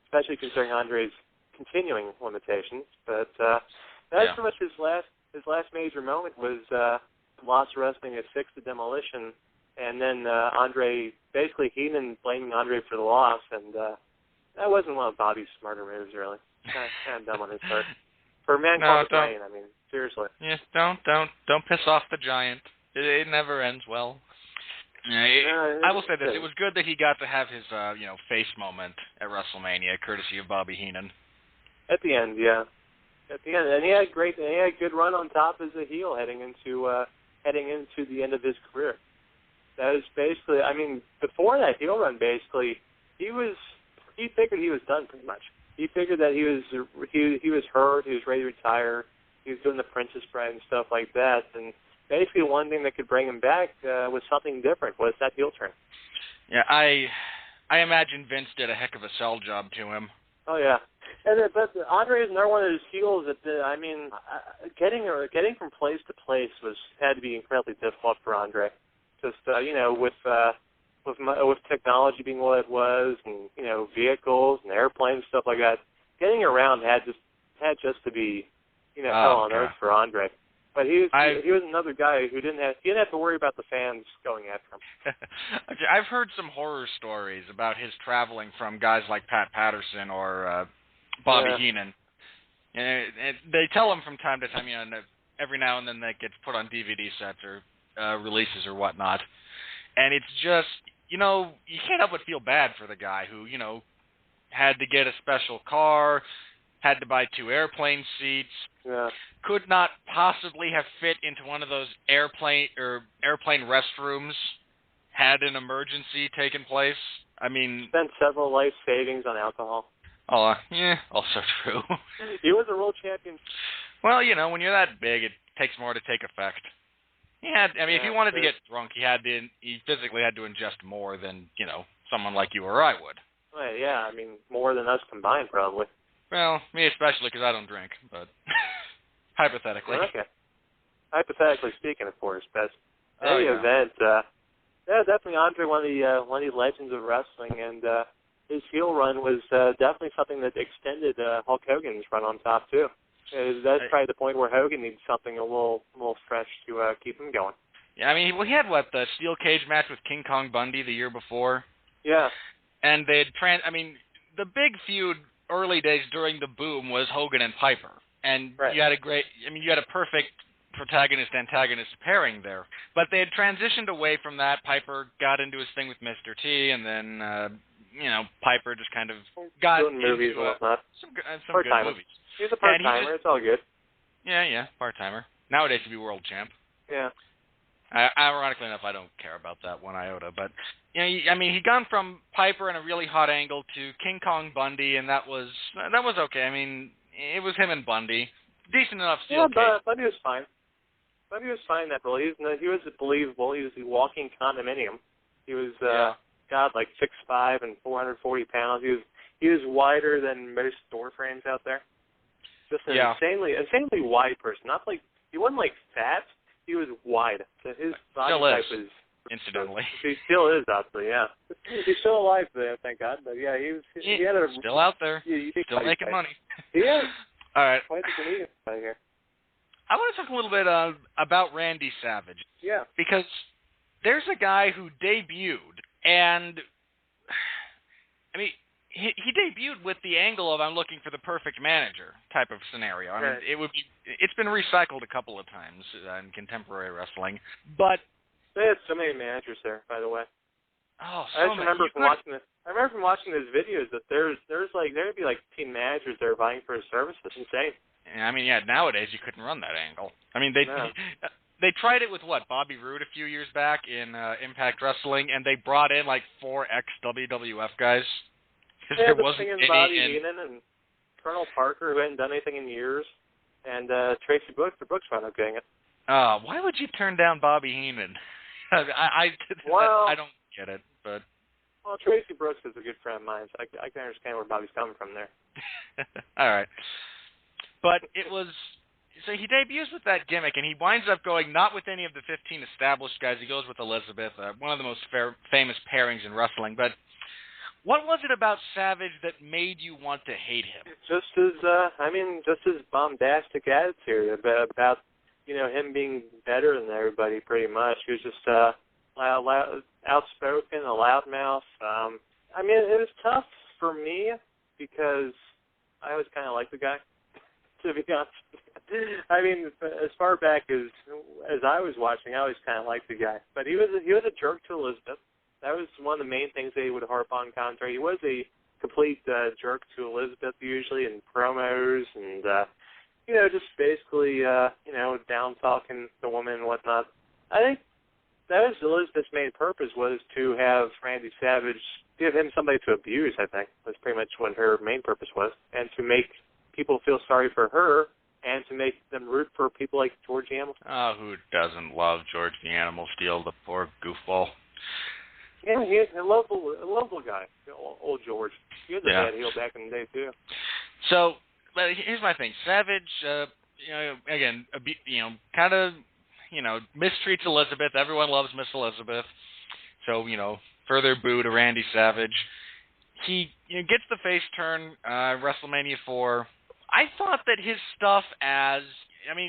especially considering Andre's continuing limitations. But that's pretty much his last major moment was lost wrestling at 6 to Demolition, and then Andre, basically Heenan blaming Andre for the loss, and that wasn't one of Bobby's smarter moves, really. Kind of dumb on his part. For a man called the Brain, seriously. Yeah, don't piss off the Giant. It never ends well. I will say this: it was good that he got to have his, face moment at WrestleMania, courtesy of Bobby Heenan. At the end, yeah. At the end, and he had a good run on top as a heel heading into the end of his career. That was basically, I mean, before that heel run, basically, he figured he was done pretty much. He figured that he was hurt, he was ready to retire, he was doing the Princess Bride and stuff like that, and basically one thing that could bring him back was something different, was that heel turn. Yeah, I imagine Vince did a heck of a sell job to him. Oh, yeah. But Andre is another one of those heels that, getting from place to place had to be incredibly difficult for Andre. Just, with technology being what it was, and, vehicles and airplanes and stuff like that, getting around had just to be, hell on earth for Andre. But he was another guy who didn't have to worry about the fans going after him. Okay, I've heard some horror stories about his traveling from guys like Pat Patterson or Bobby Heenan. And they tell him from time to time, every now and then that gets put on DVD sets or releases or whatnot. And it's just, you can't help but feel bad for the guy who, had to get a special car, had to buy 2 airplane seats, could not possibly have fit into one of those airplane restrooms had an emergency taken place. I mean, spent several life savings on alcohol. Oh, yeah, also true. He was a world champion. Well, when you're that big, it takes more to take effect. If he wanted to get drunk, he physically had to ingest more than, someone like you or I would. Well, yeah, more than us combined, probably. Well, me especially, because I don't drink, but hypothetically. Okay. Hypothetically speaking, of course, but in any event, definitely Andre, one of the legends of wrestling, and his heel run was definitely something that extended Hulk Hogan's run on top too. That's probably the point where Hogan needs something a little fresh to keep him going. Yeah, he had the steel cage match with King Kong Bundy the year before. Yeah. And they had the big feud early days during the boom was Hogan and Piper. And you had you had a perfect protagonist-antagonist pairing there. But they had transitioned away from that. Piper got into his thing with Mr. T, and then, Piper just kind of got doing movies into and whatnot. some good movies. He's a part-timer. It's all good. Yeah, part-timer. Nowadays he'd be world champ. Yeah. Ironically enough, I don't care about that one iota. But, he'd gone from Piper in a really hot angle to King Kong Bundy, and that was okay. It was him and Bundy. Decent enough steel cage. Bundy was fine. Bundy was fine that role. He was believable. He was a walking condominium. He was, 6'5" and 440 pounds. He was wider than most door frames out there. Just an insanely wide person. He wasn't fat. He was wide. So his body type was. Incidentally. He still is, obviously, yeah. He's still alive, thank God. But yeah, he had still out there. Still making money. Yeah. All right. Quite the comedian out here. I want to talk a little bit about Randy Savage. Yeah. Because there's a guy who debuted, and he debuted with the angle of I'm looking for the perfect manager type of scenario. It's been recycled a couple of times in contemporary wrestling, but they had so many managers there, by the way. Oh, I remember from watching those videos that there'd be team managers there vying for his service. It's insane. Nowadays you couldn't run that angle. They tried it with Bobby Roode a few years back in Impact Wrestling, and they brought in 4 ex-WWF guys. There wasn't any. Bobby Heenan and Colonel Parker, who hadn't done anything in years, and Tracy Brooks. The Brooks wound up getting it. Why would you turn down Bobby Heenan? I don't get it, but. Well, Tracy Brooks is a good friend of mine, so I can understand where Bobby's coming from there. All right. But it was... So he debuts with that gimmick, and he winds up going not with any of the 15 established guys. He goes with Elizabeth, one of the most famous pairings in wrestling. But what was it about Savage that made you want to hate him? Just his bombastic attitude about him being better than everybody, pretty much. He was just loud, outspoken, a loudmouth. It was tough for me because I always kind of liked the guy, to be honest. As far back as I was watching, I always kind of liked the guy. But he was a jerk to Elizabeth. That was one of the main things they would harp on commentary. He was a complete jerk to Elizabeth usually in promos and, just basically, down-talking the woman and whatnot. I think that was Elizabeth's main purpose, was to have Randy Savage, give him somebody to abuse, I think, was pretty much what her main purpose was, and to make people feel sorry for her, and to make them root for people like George the Animal. Oh, who doesn't love George the Animal Steel, the poor goofball? Yeah, he's a lovable guy, old George. He was a bad heel back in the day, too. So, but here's my thing. Savage, again, kind of, mistreats Elizabeth. Everyone loves Miss Elizabeth. So, further boo to Randy Savage. He gets the face turn, WrestleMania 4. I thought that his stuff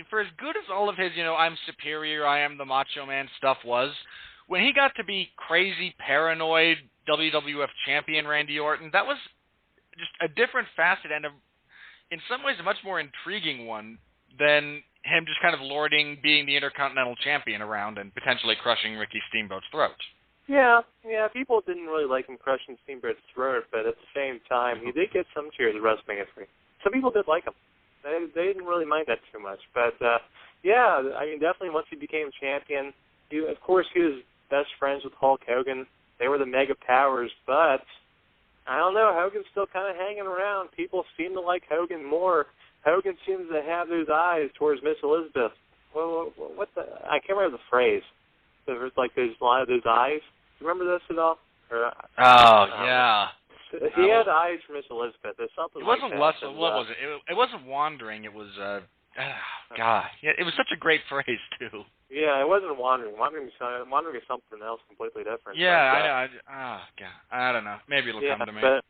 for as good as all of his, I'm superior, I am the Macho Man stuff was, when he got to be crazy, paranoid WWF champion Randy Orton, that was just a different facet and in some ways a much more intriguing one than him just kind of lording being the Intercontinental Champion around and potentially crushing Ricky Steamboat's throat. Yeah, people didn't really like him crushing Steamboat's throat, but at the same time, he did get some cheers at WrestleMania 3. Some people did like him. They didn't really mind that too much. But, definitely once he became champion, of course he was best friends with Hulk Hogan. They were the mega powers, but I don't know, Hogan's still kind of hanging around. People seem to like Hogan more. Hogan seems to have those eyes towards Miss Elizabeth. Well, I can't remember the phrase. There was like a lot of those eyes. Do you remember this at all? Yeah. He had eyes for Miss Elizabeth. There's something. It wasn't like that. what was it? It wasn't wandering. It was God. Yeah, it was such a great phrase too. Yeah, it wasn't wandering. Wandering is something else completely different. Yeah, God. I don't know. Maybe it'll come to me. But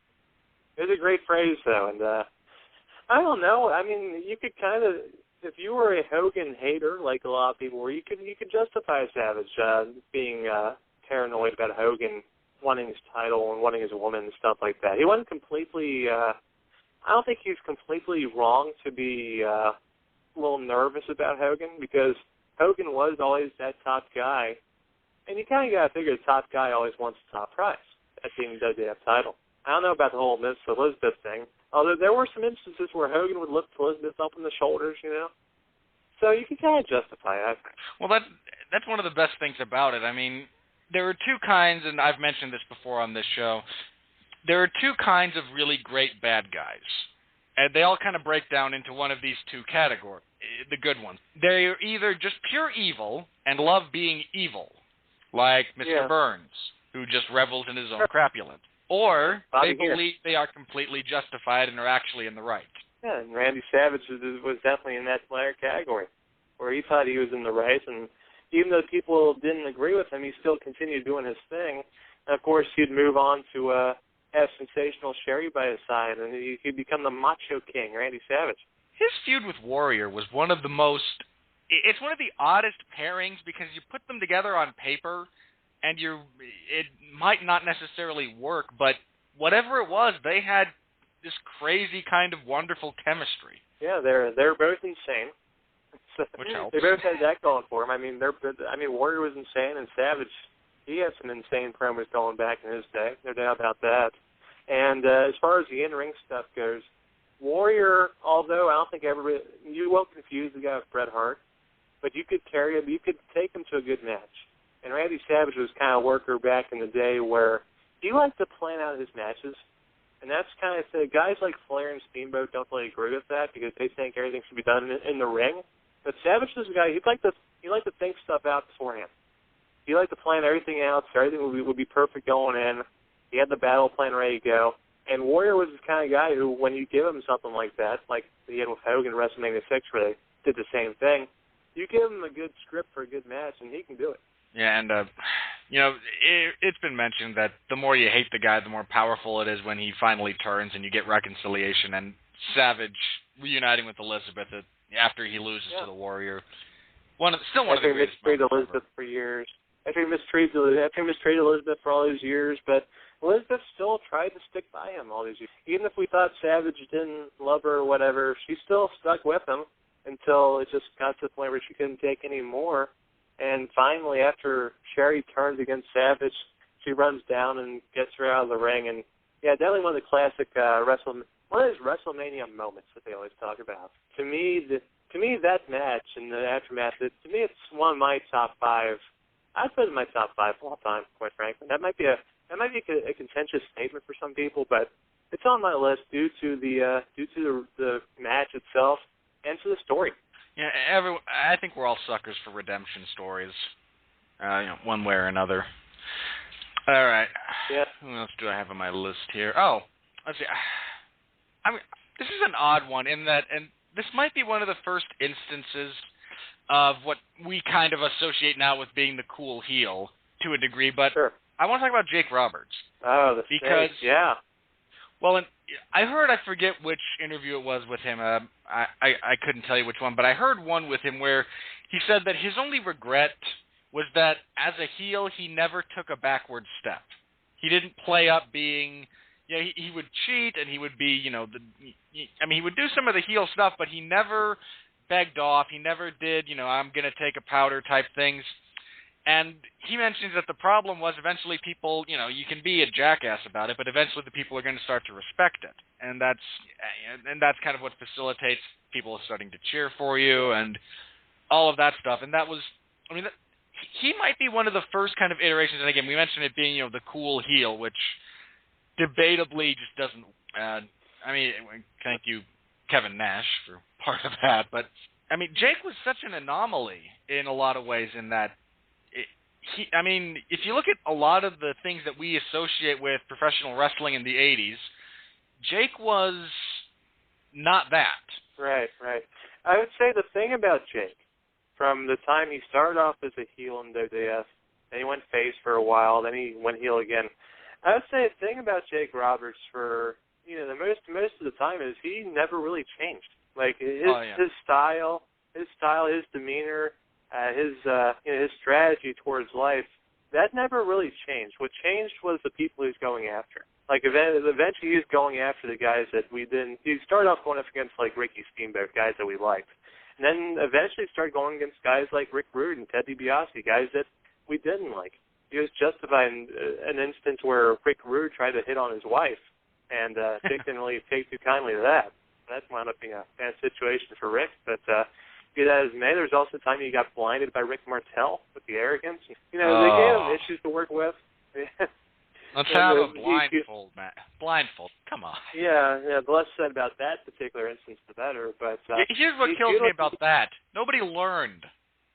it's a great phrase though, and I don't know. I mean, you could kind of, if you were a Hogan hater, like a lot of people were, you could justify Savage being paranoid about Hogan wanting his title and wanting his woman and stuff like that. He wasn't completely. I don't think he's completely wrong to be a little nervous about Hogan, because Hogan was always that top guy, and you kind of got to figure the top guy always wants the top prize at being the WWF title. I don't know about the whole Miss Elizabeth thing, although there were some instances where Hogan would lift Elizabeth up in the shoulders, So you can kind of justify it. Well, that's one of the best things about it. I mean, there are two kinds, and I've mentioned this before on this show, there are two kinds of really great bad guys. And they all kind of break down into one of these two categories, the good ones. They're either just pure evil and love being evil, like Mr. Burns, who just revels in his own crapulence. Or they believe they are completely justified and are actually in the right. Yeah, and Randy Savage was definitely in that latter category, where he thought he was in the right, and even though people didn't agree with him, he still continued doing his thing. And of course, he'd move on to have Sensational Sherry by his side, and he'd become the Macho King, Randy Savage. His feud with Warrior was one of the most... It's one of the oddest pairings, because you put them together on paper, and it might not necessarily work, but whatever it was, they had this crazy kind of wonderful chemistry. Yeah, they're both insane. Which helps. They both had that going for them. I mean, Warrior was insane, and Savage, he had some insane promos going back in his day. No doubt about that. And as far as the in-ring stuff goes, Warrior, although I don't think you won't confuse the guy with Bret Hart, but you could carry him, you could take him to a good match. And Randy Savage was kind of a worker back in the day where he liked to plan out his matches. And that's kind of the guys like Flair and Steamboat don't really agree with that, because they think everything should be done in the ring. But Savage was a guy, he liked to think stuff out beforehand. He liked to plan everything out, so everything would be perfect going in. He had the battle plan ready to go. And Warrior was the kind of guy who, when you give him something like that, like he had with Hogan WrestleMania 6, where they did the same thing, you give him a good script for a good match, and he can do it. Yeah, and, it's been mentioned that the more you hate the guy, the more powerful it is when he finally turns and you get reconciliation. And Savage reuniting with Elizabeth after he loses to the Warrior. Still one of the greatest. After he mistreated Elizabeth for years. After he mistreated Elizabeth for all those years, but Elizabeth still tried to stick by him all these years. Even if we thought Savage didn't love her or whatever, she still stuck with him until it just got to the point where she couldn't take any more. And finally, after Sherry turns against Savage, she runs down and gets her out of the ring. And yeah, definitely one of the classic one of those WrestleMania moments that they always talk about. To me, that match and the aftermath, to me, it's one of my top 5 I'd put it in my top 5 of all time, quite frankly. That might be a contentious statement for some people, but it's on my list due to the match itself and to the story. Yeah, I think we're all suckers for redemption stories, one way or another. All right. Yeah. Who else do I have on my list here? Oh, let's see. I mean, this is an odd one in that, and this might be one of the first instances of what we kind of associate now with being the cool heel to a degree, but sure. I want to talk about Jake Roberts. Oh, the because, snake, yeah. Well, I forget which interview it was with him. I couldn't tell you which one, but I heard one with him where he said that his only regret was that as a heel, he never took a backward step. He didn't play up being, he would cheat and he would be, he would do some of the heel stuff, but he never begged off. He never did, I'm going to take a powder type things. And he mentions that the problem was eventually people, you can be a jackass about it, but eventually the people are going to start to respect it. And that's kind of what facilitates people starting to cheer for you and all of that stuff. And that was, he might be one of the first kind of iterations. And again, we mentioned it being, the cool heel, which debatably just doesn't, thank you, Kevin Nash, for part of that. But, Jake was such an anomaly in a lot of ways in that, if you look at a lot of the things that we associate with professional wrestling in the 80s, Jake was not that. Right. I would say the thing about Jake, from the time he started off as a heel in WWF, then he went face for a while, then he went heel again. I would say the thing about Jake Roberts for, the most of the time is he never really changed. Like, his style, his demeanor, his strategy towards life, that never really changed. What changed was the people he was going after. Like, eventually he was going after the guys that we didn't. He started off going up against, like, Ricky Steamboat, guys that we liked. And then eventually started going against guys like Rick Rude and Ted DiBiase, guys that we didn't like. He was justifying an instance where Rick Rude tried to hit on his wife, and Dick didn't really take too kindly to that. That wound up being a bad situation for Rick, but be that as may, there was also a time he got blinded by Rick Martel with the arrogance. They gave him issues to work with. Let's have a blindfold, Matt. Blindfold, come on. Yeah, the less said about that particular instance, the better. But here's what kills me about that. Nobody learned.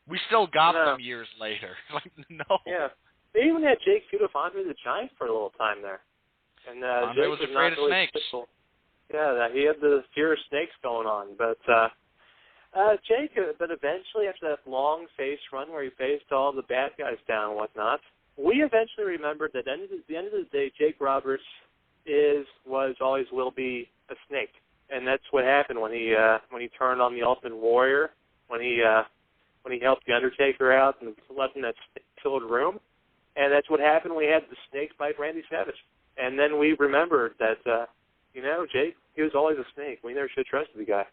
We still got them years later. Like, no. Yeah. They even had Jake feud with Andre the Giant for a little time there. And Andre Jake was afraid of snakes. Typical. Yeah, he had the fear of snakes going on. But Jake, but eventually after that long face run where he faced all the bad guys down and whatnot, we eventually remembered that at the end of the day, Jake Roberts was, always will be a snake. And that's what happened when he turned on the Ultimate Warrior, when he helped the Undertaker out and left in that filled room. And that's what happened when we had the snake bite Randy Savage. And then we remembered that, Jake, he was always a snake. We never should have trusted the guy.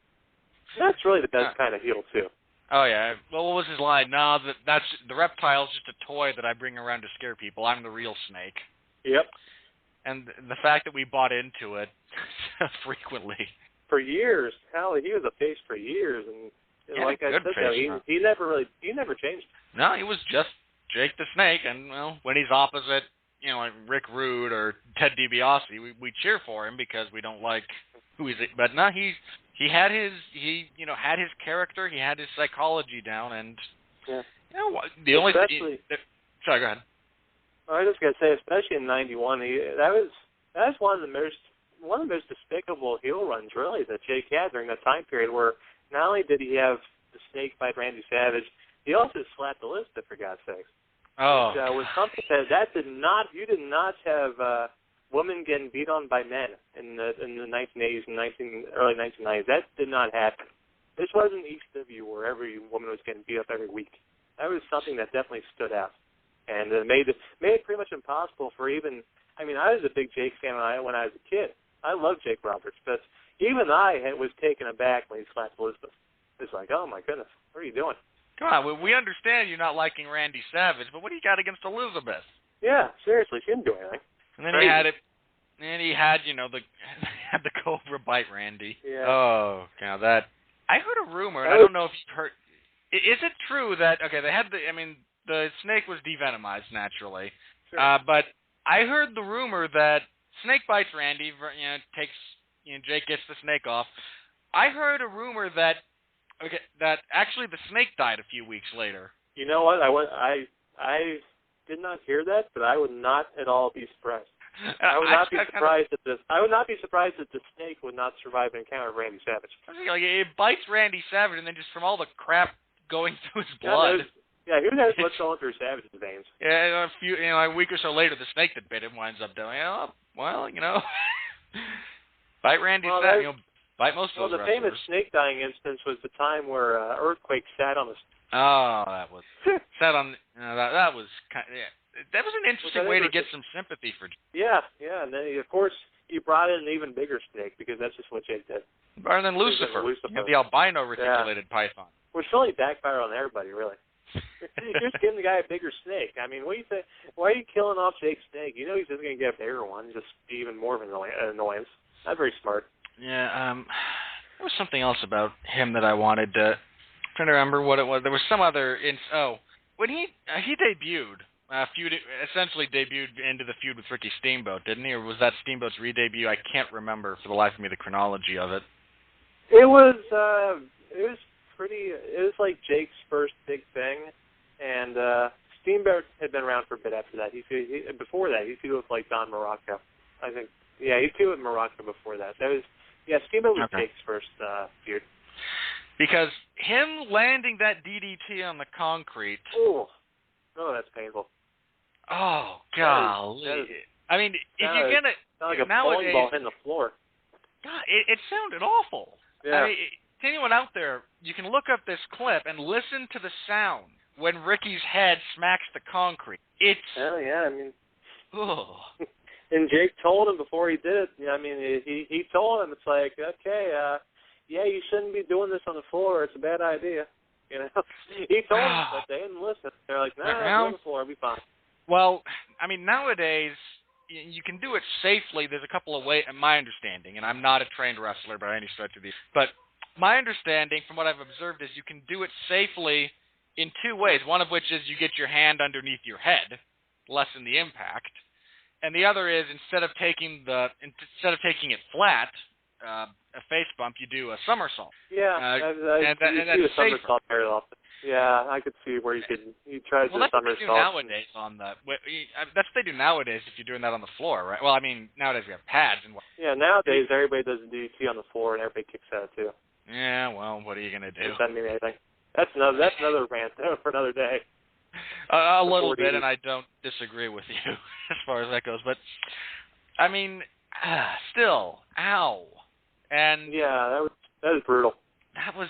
That's really the best kind of heel, too. Oh, yeah. Well, what was his line? No, that's the reptile's just a toy that I bring around to scare people. I'm the real snake. Yep. And the fact that we bought into it frequently. For years. Hell, he was a face for years. And like I said, he never changed. No, he was just Jake the Snake. And, when he's opposite, like Rick Rude or Ted DiBiase, we cheer for him because we don't like who he's. But no, he had his character, he had his psychology down, and the only thing. Sorry, go ahead. I was just gonna say, especially in '91, that was one of the most despicable heel runs really that Jake had during that time period. Where not only did he have the snake bite Randy Savage, he also slapped Elizabeth, for God's sakes. Oh, Which was something that you did not have women getting beat on by men in the 1980s and early 1990s. That did not happen. This wasn't ECW where every woman was getting beat up every week. That was something that definitely stood out, and it made it pretty much impossible for even. I was a big Jake fan when I was a kid. I loved Jake Roberts, but even I was taken aback when he slapped Elizabeth. It's like, oh my goodness, what are you doing? Come on, we understand you're not liking Randy Savage, but what do you got against Elizabeth? Yeah, seriously, she didn't do anything. And then he had it. And he had, the Cobra bite Randy. Yeah. Oh, now that I heard a rumor, and I don't know if you've heard. Is it true that they had the snake was devenomized naturally. Sure. But I heard the rumor that snake bites Randy. Jake gets the snake off. I heard a rumor that actually the snake died a few weeks later. You know what? I did not hear that, but I would not at all be surprised. I would not be surprised that the snake would not survive an encounter with Randy Savage. It bites Randy Savage, and then just from all the crap going through his blood. Yeah, who knows what's going through Savage's veins? Yeah, a week or so later, the snake that bit him winds up doing. Bite Randy Savage. Bite most of those the famous snake dying instance was the time where Earthquake sat on the. Oh, that was sat on. That was kind of, that was an interesting way to get some sympathy for. Yeah, and then of course he brought in an even bigger snake because that's just what Jake did. Better than Lucifer. The albino reticulated python. Which really backfired on everybody, really. You're just giving the guy a bigger snake. I mean, what do you think? Why are you killing off Jake's snake? You know he's just going to get a bigger one, just be even more of an annoyance. Not very smart. Yeah, there was something else about him that I wanted to. I'm trying to remember what it was. There was some other. When he debuted, essentially debuted into the feud with Ricky Steamboat, didn't he? Or was that Steamboat's re-debut? I can't remember for the life of me the chronology of it. It was like Jake's first big thing, and Steamboat had been around for a bit after that. Before that, he feuded with like Don Morocco, I think. Yeah, he feuded with Morocco before that. Steamboat was Jake's first feud. Because him landing that DDT on the concrete. Oh, that's painful. Oh, golly. I mean, if you're going to... like a bowling ball hitting the floor. God, it sounded awful. Yeah. I mean, to anyone out there, you can look up this clip and listen to the sound when Ricky's head smacks the concrete. It's... Hell yeah, I mean... Oh. And Jake told him before he did it, I mean, he told him, it's like, okay, you shouldn't be doing this on the floor. It's a bad idea. You know? He told them, but they didn't listen. They're like, no, on the floor, it'll be fine. Well, I mean, nowadays, you can do it safely. There's a couple of ways, in my understanding, and I'm not a trained wrestler by any stretch of the... But my understanding, from what I've observed, is you can do it safely in two ways. One of which is you get your hand underneath your head, lessen the impact. And the other is instead of taking it flat, a face bump, you do a somersault. Yeah, I see a somersault very often. Yeah, I could see where you try to do a somersault. That's what they do nowadays that's what they do nowadays if you're doing that on the floor, right? Well, I mean, nowadays we have pads and what. Yeah, nowadays everybody does DDT on the floor and everybody kicks out too. Yeah, well, what are you gonna do? It doesn't mean anything. That's another rant for another day. A little bit, and I don't disagree with you as far as that goes. But, I mean, still, ow. And yeah, that was brutal. That was,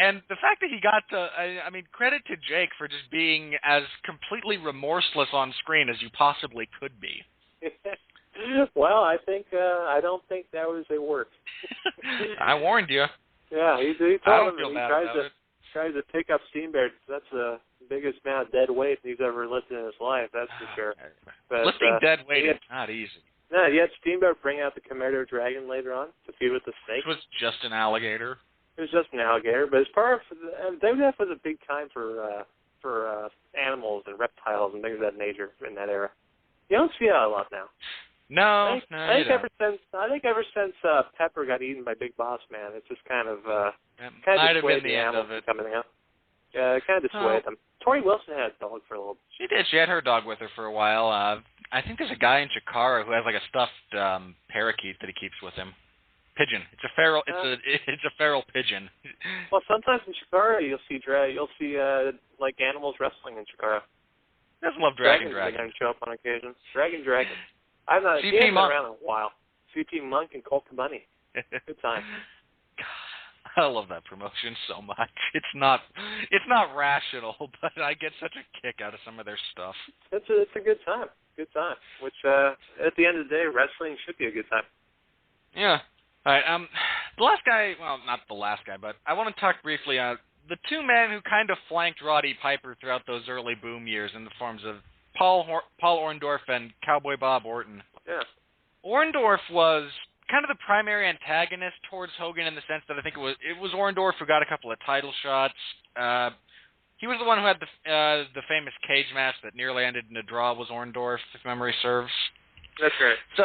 and the fact that he got to, I mean, credit to Jake for just being as completely remorseless on screen as you possibly could be. Well, I don't think that was a work. I warned you. Yeah, he I told don't him feel bad he about it. tries to pick up Steamboat. That's the biggest amount of dead weight he's ever lifted in his life, that's for sure. But, lifting dead weight is not easy. No, he had Steamboat bring out the Komodo dragon later on to feud with the snake. It was just an alligator. It was just an alligator, but as part of WWF was a big time for animals and reptiles and things of that nature in that era. You don't see that a lot now. No, I think ever since Pepper got eaten by Big Boss Man, it's just kind of dissuaded the animals coming out. Yeah, it kind of dissuaded them. Tori Wilson had a dog for a little bit. She did. She had her dog with her for a while. I think there's a guy in Chikara who has like a stuffed parakeet that he keeps with him. Pigeon. It's a feral. It's a feral pigeon. Well, sometimes in Chikara you'll see like animals wrestling in Chikara. He doesn't love Dragon. Dragon show up on occasion. Dragon. I've not CP been Monk. around in a while. CP Monk and Colt Bunny. Good time. I love that promotion so much. It's not rational, but I get such a kick out of some of their stuff. It's a good time. Good time. Which at the end of the day, wrestling should be a good time. Yeah. All right. The last guy. Well, not the last guy, but I want to talk briefly on the two men who kind of flanked Roddy Piper throughout those early boom years in the forms of Paul Orndorff and Cowboy Bob Orton. Yeah. Orndorff was kind of the primary antagonist towards Hogan in the sense that I think it was Orndorff who got a couple of title shots. He was the one who had the famous cage match that nearly ended in a draw. Was Orndorff, if memory serves? That's right. So,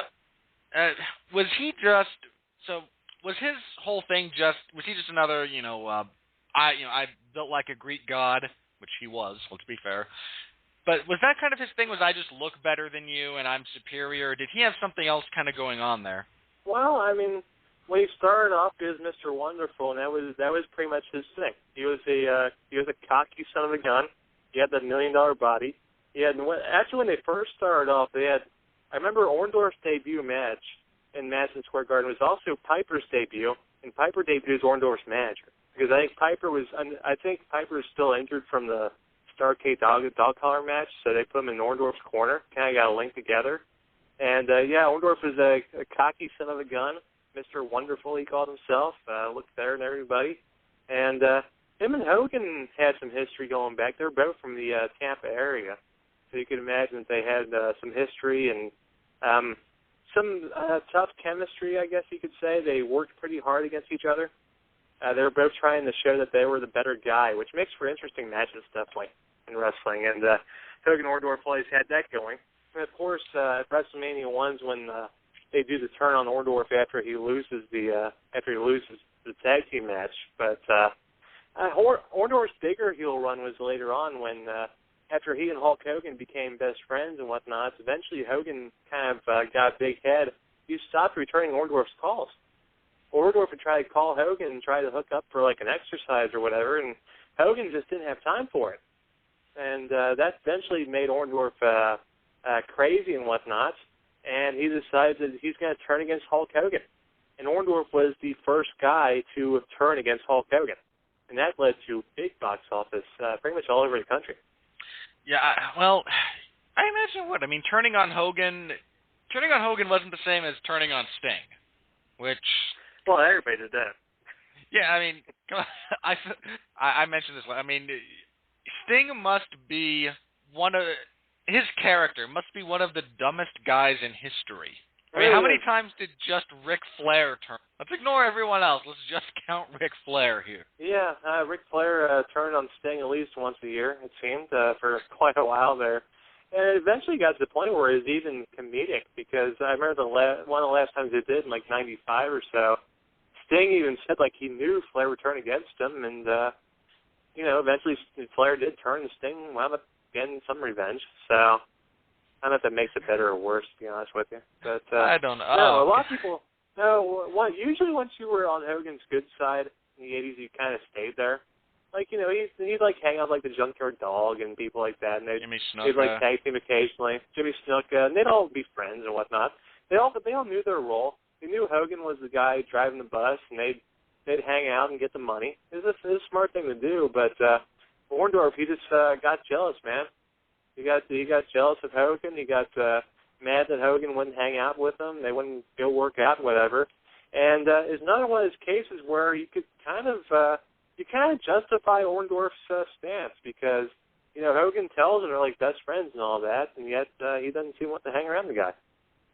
was he just? So, was his whole thing just? Was he just another? I built like a Greek god, which he was. Let's be fair. But was that kind of his thing? Was I just look better than you and I'm superior? Or did he have something else kind of going on there? Well, I mean, when he started off as Mr. Wonderful, and that was pretty much his thing. He was a cocky son of a gun. He had that $1 million body. Actually, when they first started off, I remember Orndorff's debut match in Madison Square Garden was also Piper's debut, and Piper debuted as Orndorff's manager because I think Piper is still injured from the Starrcade dog collar match, so they put him in Orndorff's corner. Kind of got a link together. And, Orndorff was a cocky son of a gun, Mr. Wonderful, he called himself, looked better than everybody. And him and Hogan had some history going back. They're both from the Tampa area, so you can imagine that they had some history and some tough chemistry, I guess you could say. They worked pretty hard against each other. They were both trying to show that they were the better guy, which makes for interesting matches, definitely, in wrestling. And Hogan and Orndorff always had that going. And, of course, at WrestleMania 1's when they do the turn on Orndorff after he loses the tag team match. But Orndorff's bigger heel run was later on when after he and Hulk Hogan became best friends and whatnot. Eventually, Hogan kind of got a big head. He stopped returning Orndorff's calls. Orndorff would try to call Hogan and try to hook up for like an exercise or whatever, and Hogan just didn't have time for it. And that eventually made Orndorff crazy and whatnot, and he decided that he's going to turn against Hulk Hogan. And Orndorff was the first guy to turn against Hulk Hogan, and that led to big box office pretty much all over the country. Yeah, well, I imagine turning on Hogan wasn't the same as turning on Sting, which... Well, everybody did that. Yeah, I mean, I mentioned this. I mean, Sting must be his character must be one of the dumbest guys in history. I mean, how many times did just Ric Flair turn? Let's ignore everyone else. Let's just count Ric Flair here. Yeah, Ric Flair turned on Sting at least once a year, it seemed, for quite a while there. And it eventually got to the point where it was even comedic, because I remember one of the last times they did, in like 95 or so, Sting even said like he knew Flair would turn against him, and, eventually Flair did turn, and Sting wound up getting some revenge. So I don't know if that makes it better or worse, to be honest with you. But I don't know. No, a lot of people... No, usually once you were on Hogan's good side in the 80s, you kind of stayed there. Like, he'd like hang out like the Junkyard Dog and people like that, and they'd like tag team occasionally. Jimmy Snuka, and they'd all be friends and whatnot. They all knew their role. They knew Hogan was the guy driving the bus, and they'd hang out and get the money. It was a smart thing to do, but Orndorff, he just got jealous, man. He got jealous of Hogan. He got mad that Hogan wouldn't hang out with him. They wouldn't go work out, whatever. And it's another one of those cases where you could kind of justify Orndorff's stance, because Hogan tells him they're like best friends and all that, and yet he doesn't seem to want to hang around the guy.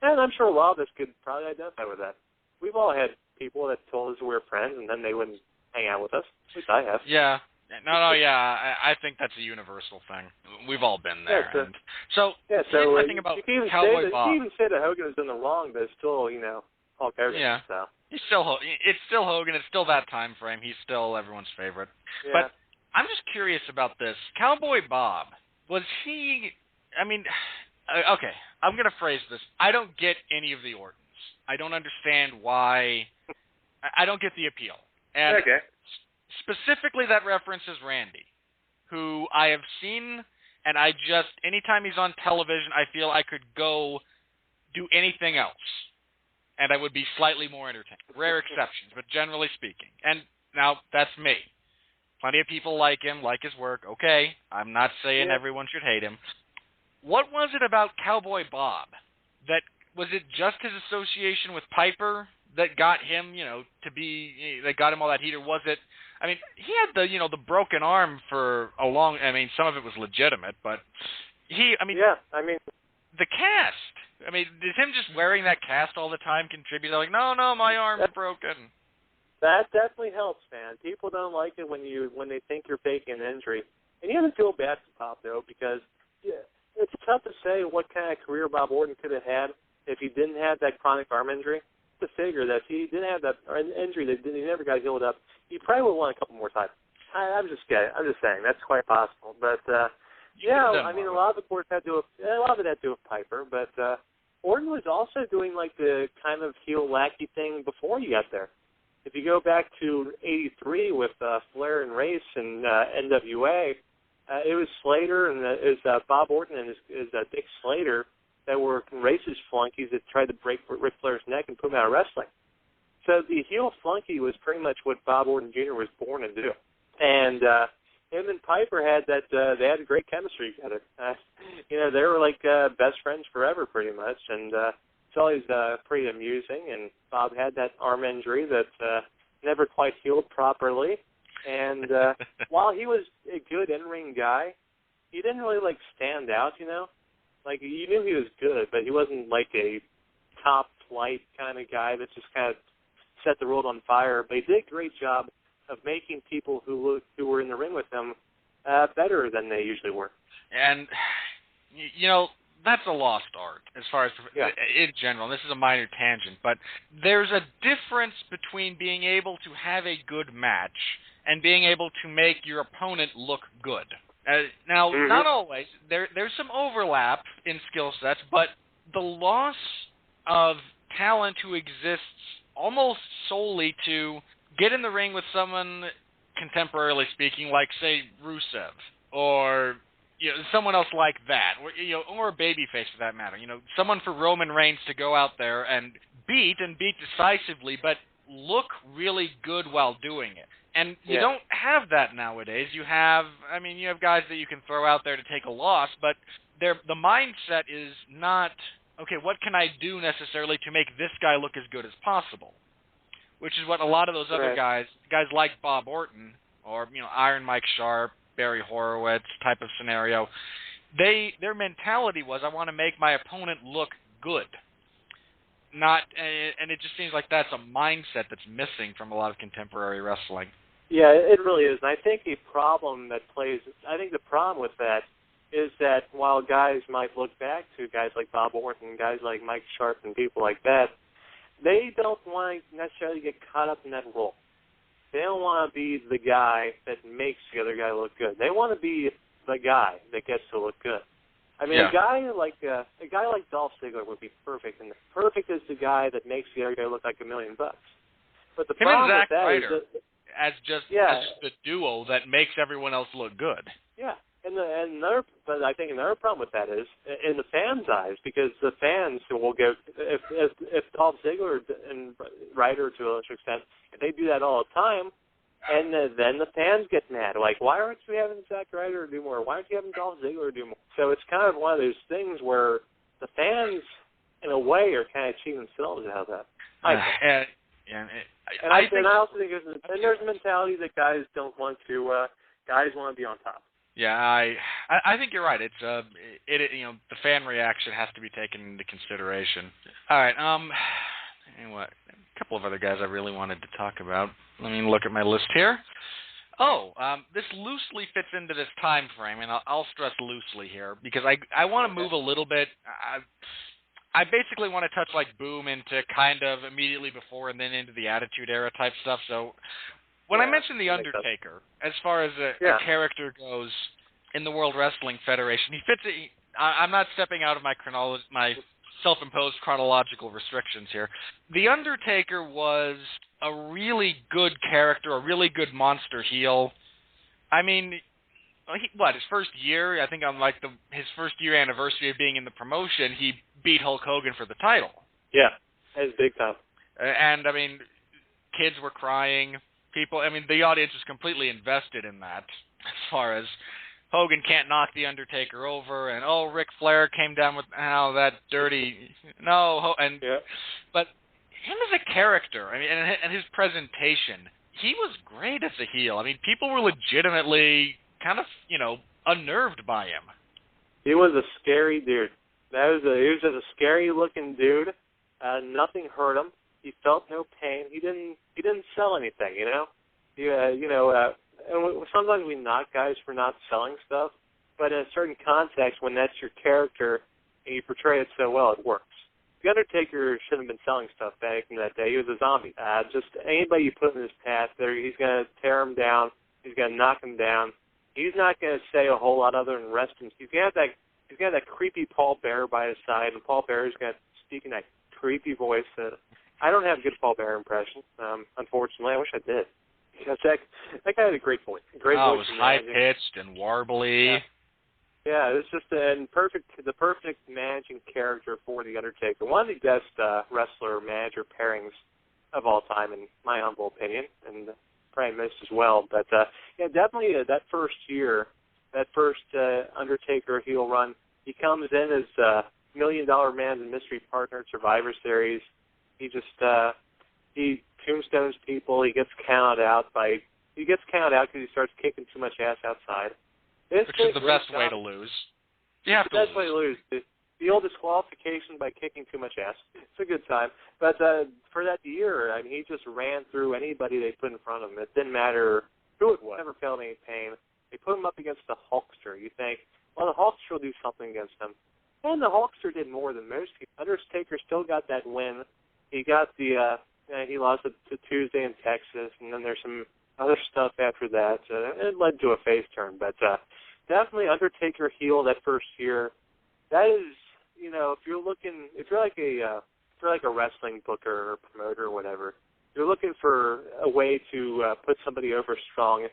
And I'm sure a lot of us could probably identify with that. We've all had people that told us we were friends, and then they wouldn't hang out with us. At least I have. Yeah. I think that's a universal thing. We've all been there. Here's my thing about Cowboy Bob. You can even say that Hogan was in the wrong, but it's still, Hulk Hogan. Yeah. So. It's still Hogan. It's still that time frame. He's still everyone's favorite. Yeah. But I'm just curious about this. Cowboy Bob, was he... okay, I'm going to phrase this. I don't get any of the Ortons. I don't understand why... I don't get the appeal. And okay. Specifically, that references Randy, who I have seen, and anytime he's on television, I feel I could go do anything else, and I would be slightly more entertained. Rare exceptions, but generally speaking. And now, that's me. Plenty of people like him, like his work. Okay, I'm not saying everyone should hate him. What was it about Cowboy Bob? Was it just his association with Piper that got him, that got him all that heat, or was it... he had the broken arm for a long... some of it was legitimate, but the cast. Did him just wearing that cast all the time contribute? They're like, no, my arm's broken. That definitely helps, man. People don't like it when they think you're faking an injury. And you have to feel bad for Bob, though, because it's tough to say what kind of career Bob Orton could have had if he didn't have that chronic arm injury. To figure that if he didn't have that injury, that he never got healed up, he probably would have won a couple more times. I'm just saying that's quite possible. But I mean, a lot of it had to do with Piper. But Orton was also doing like the kind of heel lackey thing before he got there. If you go back to '83 with Flair and Race and NWA, it was Slater and it was Bob Orton and his Dick Slater that were Race's flunkies that tried to break Ric Flair's neck and put him out of wrestling. So the heel flunky was pretty much what Bob Orton Jr. was born to do. And him and Piper had that, they had a great chemistry together. They were like best friends forever pretty much. And it's always pretty amusing. And Bob had that arm injury that never quite healed properly. And while he was a good in-ring guy, he didn't really like stand out, Like, you knew he was good, but he wasn't like a top-flight kind of guy that just kind of set the world on fire. But he did a great job of making people who were in the ring with him better than they usually were. And, that's a lost art as far as in general. This is a minor tangent, but there's a difference between being able to have a good match and being able to make your opponent look good. Now, not always. There's some overlap in skill sets, but the loss of talent who exists almost solely to get in the ring with someone, contemporarily speaking, like, say, Rusev, or someone else like that, or a babyface for that matter. Someone for Roman Reigns to go out there and beat decisively, but look really good while doing it. And you don't have that nowadays. You have guys that you can throw out there to take a loss, but the mindset is not, okay, what can I do necessarily to make this guy look as good as possible? Which is what a lot of those other guys like Bob Orton, or, Iron Mike Sharp, Barry Horowitz type of scenario, their mentality was, I want to make my opponent look good. And it just seems like that's a mindset that's missing from a lot of contemporary wrestling. Yeah, it really is. And I think the problem with that is that while guys might look back to guys like Bob Orton, guys like Mike Sharp and people like that, they don't want to necessarily get caught up in that role. They don't want to be the guy that makes the other guy look good. They want to be the guy that gets to look good. I mean, a guy like Dolph Ziggler would be perfect, and perfect is the guy that makes the other guy look like $1 million. But the problem with that is that as just the duo that makes everyone else look good. Yeah, but I think another problem with that is in the fans' eyes, because the fans will go if Dolph Ziggler and Ryder to a large extent, if they do that all the time, and then the fans get mad. Like, why aren't you having Zack Ryder do more? Why aren't you having Dolph Ziggler do more? So it's kind of one of those things where the fans, in a way, are kind of cheating themselves out of that. I think. I also think there's a mentality that guys don't want to. Guys want to be on top. Yeah, I think you're right. It's the fan reaction has to be taken into consideration. All right. Anyway, a couple of other guys I really wanted to talk about. Let me look at my list here. This loosely fits into this time frame, and I'll stress loosely here because I want to move a little bit. I basically want to touch like Boom into kind of immediately before and then into the Attitude Era type stuff. So when I mentioned The Undertaker, as far as a character goes in the World Wrestling Federation, he fits it. I'm not stepping out of my self-imposed chronological restrictions here. The Undertaker was a really good character, a really good monster heel. I mean, his first year, I think on like his first year anniversary of being in the promotion, he beat Hulk Hogan for the title. Yeah, that was big time. And, I mean, kids were crying. The audience was completely invested in that as far as Hogan can't knock The Undertaker over, and, Ric Flair came down with, that dirty, but him as a character, and his presentation, he was great as a heel. People were legitimately kind of, unnerved by him. He was a scary dude. He was just a scary-looking dude. Nothing hurt him. He felt no pain. He didn't sell anything, sometimes we knock guys for not selling stuff, but in a certain context, when that's your character and you portray it so well, it works. The Undertaker shouldn't have been selling stuff back in that day. He was a zombie. Just anybody you put in his path, he's going to tear him down. He's going to knock him down. He's not going to say a whole lot other than rest him. He's going to have that creepy Paul Bearer by his side, and Paul Bearer's going to speak in that creepy voice. I don't have a good Paul Bearer impression, unfortunately. I wish I did. Because that guy had a great voice. It was high-pitched and warbly. Yeah, it's just the perfect managing character for The Undertaker. One of the best wrestler-manager pairings of all time, in my humble opinion, and probably most as well. But, definitely that first year, that first Undertaker heel run, he comes in as $1 Million Man and Mystery Partner at Survivor Series. He just, he tombstones people. He gets counted out because he starts kicking too much ass outside. Which is the best way to lose. You have to lose. The best way to lose. The old disqualification by kicking too much ass. It's a good time. But for that year, I mean, he just ran through anybody they put in front of him. It didn't matter who it was. Never felt any pain. They put him up against the Hulkster. You think, well, the Hulkster will do something against him. And the Hulkster did more than most people. Undertaker still got that win. He got he lost to Tuesday in Texas, and then there's some other stuff after that. It led to a face turn, but definitely Undertaker heel that first year. That is, if you're like a wrestling booker or promoter or whatever, you're looking for a way to put somebody over strong.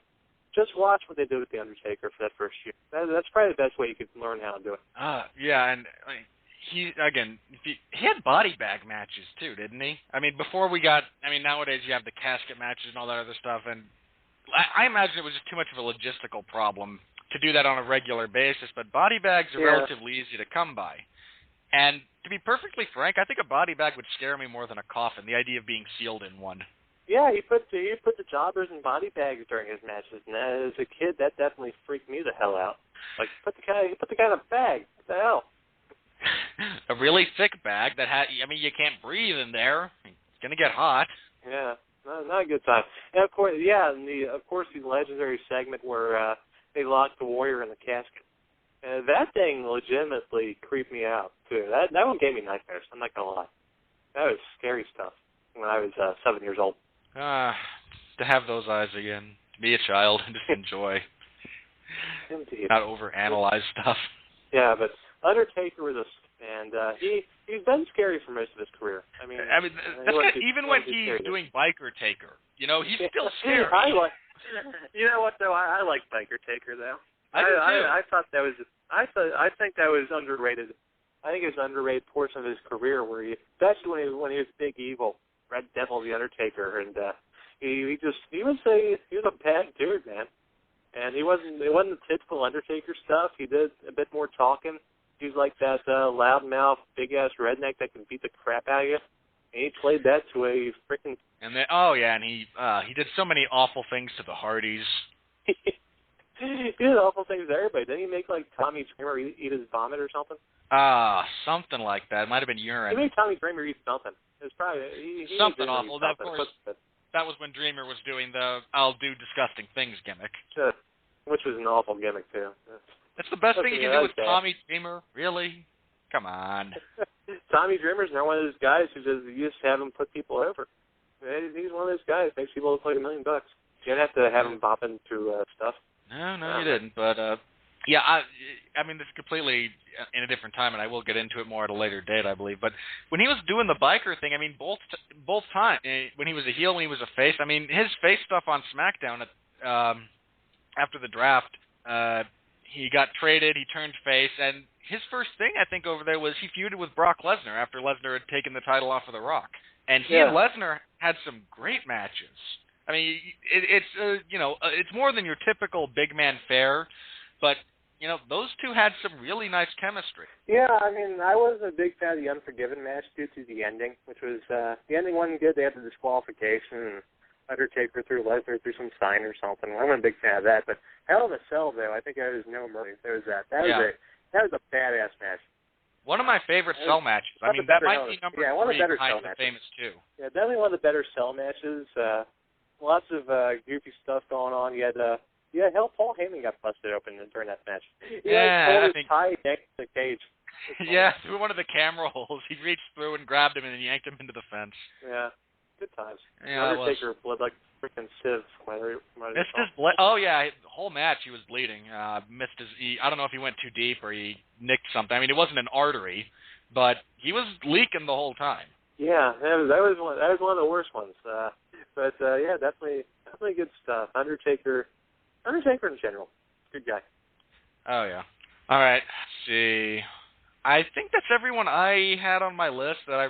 Just watch what they did with the Undertaker for that first year. That's probably the best way you could learn how to do it. Yeah, and he had body bag matches too, didn't he? I mean, nowadays you have the casket matches and all that other stuff, and I imagine it was just too much of a logistical problem to do that on a regular basis, but body bags are relatively easy to come by. And to be perfectly frank, I think a body bag would scare me more than a coffin, the idea of being sealed in one. Yeah, he put the jobbers in body bags during his matches, and as a kid, that definitely freaked me the hell out. Like, put the guy in a bag. What the hell? A really thick bag that you can't breathe in there. It's gonna get hot. Yeah, not a good time. And of course, the legendary segment where they locked the Warrior in the casket. That thing legitimately creeped me out too. That one gave me nightmares. I'm not gonna lie. That was scary stuff when I was 7 years old. To have those eyes again, to be a child and just enjoy. Indeed. Not overanalyze stuff. Yeah, but Undertaker was he's been scary for most of his career. I mean even when he's doing Biker Taker, he's still scary. You know what though? I like Biker Taker though. I think that was underrated. I think it was an underrated portion of his career especially when he was Big Evil, Red Devil, the Undertaker, and he was a bad dude, man. And it wasn't the typical Undertaker stuff. He did a bit more talking. He was like that loudmouth, big-ass redneck that can beat the crap out of you. And he played that to a freaking... And he did so many awful things to the Hardys. He did awful things to everybody. Didn't he make, like, Tommy Dreamer eat his vomit or something? Something like that. It might have been urine. He made Tommy Dreamer eat something. It was probably... something awful. Of course, that was when Dreamer was doing the I'll do disgusting things gimmick. Which was an awful gimmick, too. That's the best thing you can do with Tommy Dreamer? Really? Come on. Tommy Dreamer's not one of those guys who you just have him put people over. He's one of those guys makes people look like $1 million. You don't have to have him bopping through stuff. No, you didn't. But, I mean, this is completely in a different time, and I will get into it more at a later date, I believe. But when he was doing the biker thing, I mean, both times, when he was a heel, when he was a face, I mean, his face stuff on SmackDown after the draft, he got traded, he turned face, and his first thing, I think, over there was he feuded with Brock Lesnar after Lesnar had taken the title off of The Rock. And he and Lesnar had some great matches. I mean, it's more than your typical big man fare, but, those two had some really nice chemistry. Yeah, I mean, I wasn't a big fan of the Unforgiven match due to the ending, which was, the ending wasn't good. They had the disqualification, and Undertaker threw Lesnar through some sign or something. I wasn't a big fan of that, but Hell in a Cell, though, I think I was no mercy. There was that. That was a badass match. One of my favorite cell matches. I mean, that might be number 3 one of the better behind cell the matches. Famous 2. Yeah, definitely one of the better cell matches. lots of goofy stuff going on. You had Paul Heyman got busted open during that match. He pulled his tie next to the cage. Yeah, through one of the camera holes. He reached through and grabbed him and then yanked him into the fence. Yeah, good times. Yeah, Undertaker bled like freaking sieve. Missed his oh yeah, the whole match he was bleeding. Missed his. I don't know if he went too deep or he nicked something. I mean, it wasn't an artery, but he was leaking the whole time. Yeah, that was one of the worst ones. But yeah, definitely good stuff. Undertaker in general, good guy. Oh yeah. All right. Let's see. I think that's everyone I had on my list that I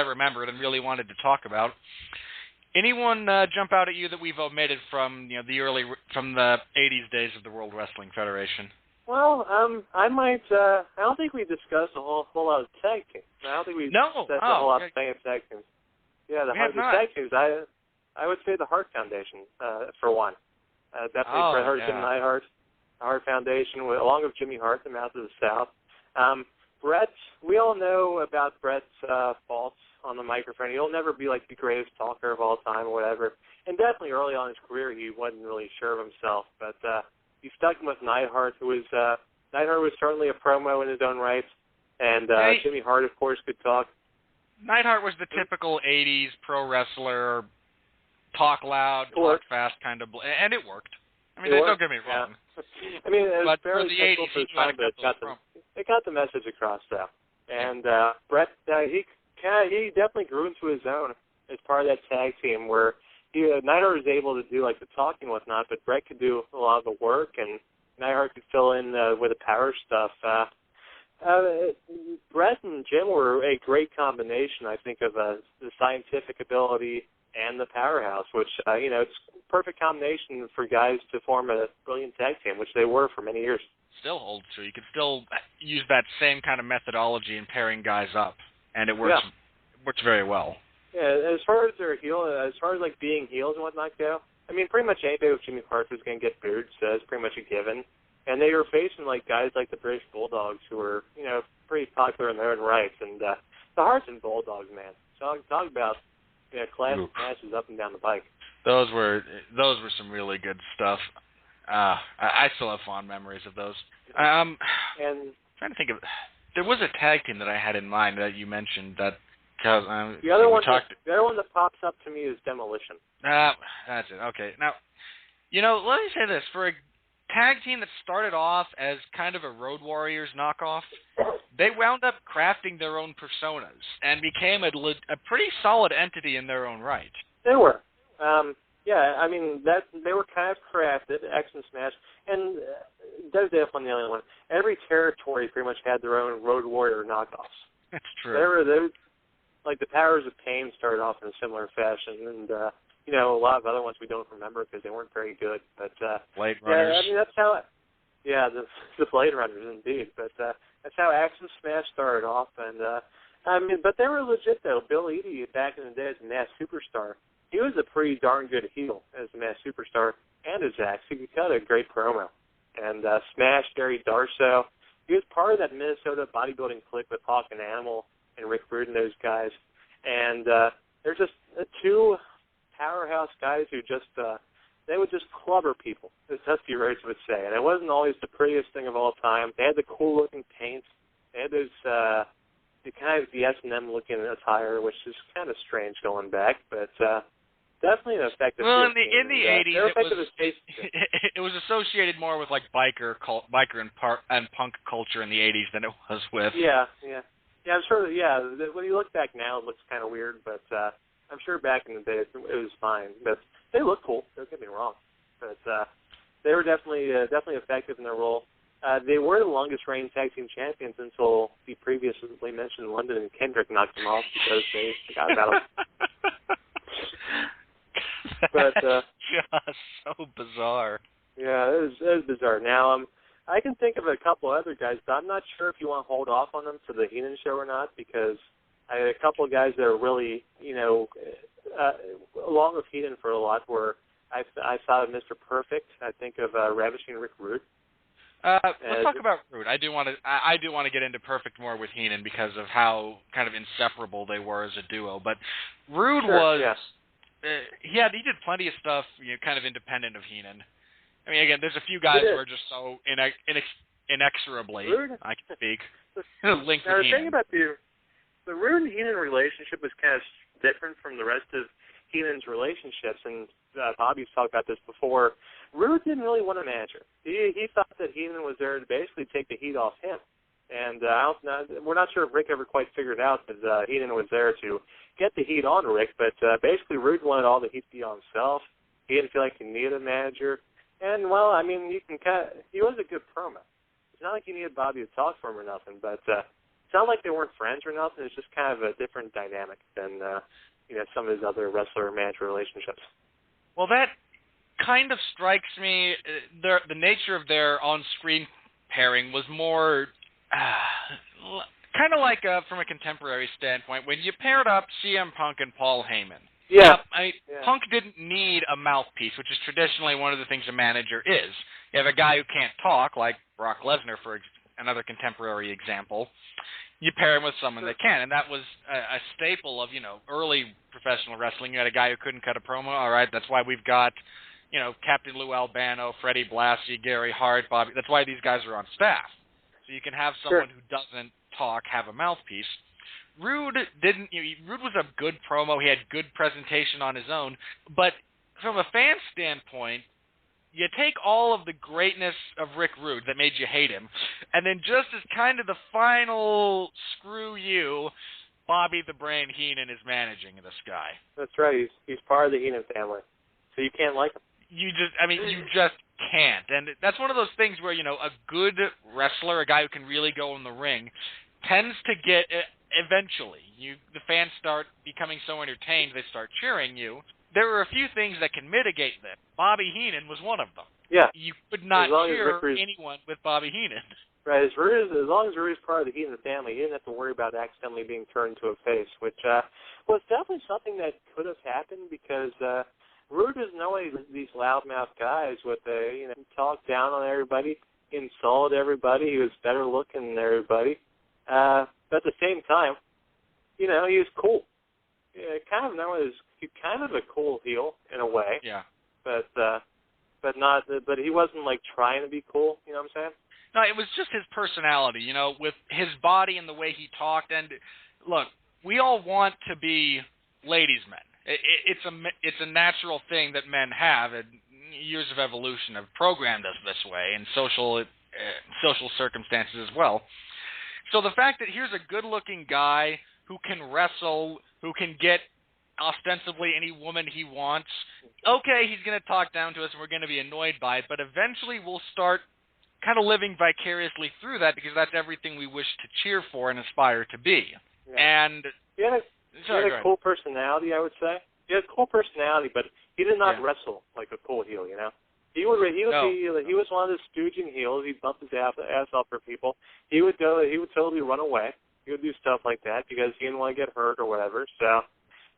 remembered and really wanted to talk about. Anyone jump out at you that we've omitted from from the 80s days of the World Wrestling Federation? Well, I might. I don't think we discussed a whole lot of tag teams. I don't think we discussed a whole lot of tag teams. Yeah, the tag teams. I would say the Hart Foundation for one. Definitely Bret Hart and Neidhart. The Hart Foundation, along with Jimmy Hart, the Mouth of the South. Bret, we all know about Bret's faults on the microphone. He'll never be like the greatest talker of all time or whatever. And definitely early on in his career, he wasn't really sure of himself. But he stuck with Neidhart, who was Neidhart was certainly a promo in his own right, and Jimmy Hart, of course, could talk. Neidhart was the typical 80s pro wrestler, talk loud, talk fast kind of, and it worked. I mean, don't get me wrong. Yeah. I mean, it was but for the 80s, he it got the message across, though. And Bret, he definitely grew into his own as part of that tag team where Neidhart was able to do like the talking and whatnot, but Bret could do a lot of the work, and Neidhart could fill in with the power stuff. Bret and Jim were a great combination, I think, of the scientific ability and the powerhouse, which, it's a perfect combination for guys to form a brilliant tag team, which they were for many years. Still holds true. You could still use that same kind of methodology in pairing guys up, and it works. It works very well. Yeah, as far as like being heels and whatnot go, I mean, pretty much anybody with Jimmy Hart was going to get booed, so it's pretty much a given. And they were facing like guys like the British Bulldogs, who were pretty popular in their own rights, and the Harts and Bulldogs, man. So talk about classic matches up and down the bike. Those were some really good stuff. I still have fond memories of those. And trying to think of, there was a tag team that I had in mind that you mentioned that. The other one that pops up to me is Demolition. That's it. Okay. Now, let me say this. For a tag team that started off as kind of a Road Warriors knockoff, they wound up crafting their own personas and became a pretty solid entity in their own right. They were. Yeah, I mean, they were kind of crafted, X and Smash, and WWF on the other one. Every territory pretty much had their own Road Warrior knockoffs. That's true. They were like the Powers of Pain started off in a similar fashion, and a lot of other ones we don't remember because they weren't very good. But Blade Runners. Yeah, I mean that's how. The Blade Runners indeed. But that's how X and Smash started off, and but they were legit though. Bill Eadie back in the day as a Masked Superstar, he was a pretty darn good heel as a Masked Superstar and as Axe. He could cut a great promo. And Smash, Gary Darso, he was part of that Minnesota bodybuilding clique with Hawk and Animal and Rick Rude and those guys. And they're just two powerhouse guys who just, they would just clubber people, as Dusty Rhodes would say. And it wasn't always the prettiest thing of all time. They had the cool-looking paint. They had those, the kind of the S&M looking attire, which is kind of strange going back, but definitely an effective. Well, in the 80s, it was associated more with like biker and punk culture in the 80s than it was with. Yeah. I'm sure. Yeah, when you look back now, it looks kind of weird, but I'm sure back in the day it was fine. But they look cool. Don't get me wrong. But they were definitely effective in their role. They were the longest reigning tag team champions until the previously mentioned London and Kendrick knocked them off because they forgot about them. But just so bizarre. Yeah, it was bizarre. Now, I can think of a couple other guys, but I'm not sure if you want to hold off on them for the Heenan show or not, because I had a couple of guys that are really, along with Heenan for a lot, where I thought of Mr. Perfect. I think of Ravishing Rick Rude. Let's talk about Rude. I do want to get into Perfect more with Heenan because of how kind of inseparable they were as a duo. But Rude was he did plenty of stuff, kind of independent of Heenan. I mean, again, there's a few guys who are just so inexorably, I can speak, linked now, with the Heenan. thing about the Rude and Heenan relationship was kind of different from the rest of Heenan's relationships, and Bobby's talked about this before. Rude didn't really want a manager. He thought that Heenan was there to basically take the heat off him. And we're not sure if Rick ever quite figured out that Heenan was there to get the heat on Rick, but basically Rude wanted all the heat to be on himself. He didn't feel like he needed a manager. And, well, I mean, he was a good promo. It's not like he needed Bobby to talk for him or nothing, but it's not like they weren't friends or nothing. It's just kind of a different dynamic than some of his other wrestler-manager relationships. Well, that kind of strikes me. The nature of their on-screen pairing was more kind of like from a contemporary standpoint when you paired up CM Punk and Paul Heyman. Yeah. Punk didn't need a mouthpiece, which is traditionally one of the things a manager is. You have a guy who can't talk, like Brock Lesnar, for another contemporary example. You pair him with someone that can, and that was a staple of, early professional wrestling. You had a guy who couldn't cut a promo. All right, that's why we've got, Captain Lou Albano, Freddie Blassie, Gary Hart, Bobby. That's why these guys are on staff. So you can have someone who doesn't talk have a mouthpiece. Rude didn't. Rude was a good promo. He had good presentation on his own. But from a fan standpoint, you take all of the greatness of Rick Rude that made you hate him, and then just as kind of the final screw you, Bobby the Brain Heenan is managing this guy. That's right. He's part of the Heenan family, so you can't like him. You just can't. And that's one of those things where, a good wrestler, a guy who can really go in the ring, tends to get, eventually, the fans start becoming so entertained they start cheering you. There are a few things that can mitigate that. Bobby Heenan was one of them. Yeah. You could not cheer anyone with Bobby Heenan. Right. As long as Rude is part of the Heenan family, he didn't have to worry about accidentally being turned into a face, which was definitely something that could have happened because Rude is no way these loudmouth guys with talk down on everybody, insult everybody. He was better looking than everybody. But at the same time, he was cool. Kind of known as kind of a cool heel in a way. Yeah. But he wasn't like trying to be cool. You know what I'm saying? No, it was just his personality. With his body and the way he talked. And look, we all want to be ladies' men. It's a natural thing that men have, and years of evolution have programmed us this way, and social circumstances as well. So the fact that here's a good-looking guy who can wrestle, who can get ostensibly any woman he wants, okay, he's going to talk down to us and we're going to be annoyed by it, but eventually we'll start kind of living vicariously through that because that's everything we wish to cheer for and aspire to be. Yeah. And he had a cool personality, I would say. He had a cool personality, but he did not wrestle like a cool heel, He was one of the stooging heels. He'd bump his ass off for people. He would totally run away. He would do stuff like that because he didn't want to get hurt or whatever. So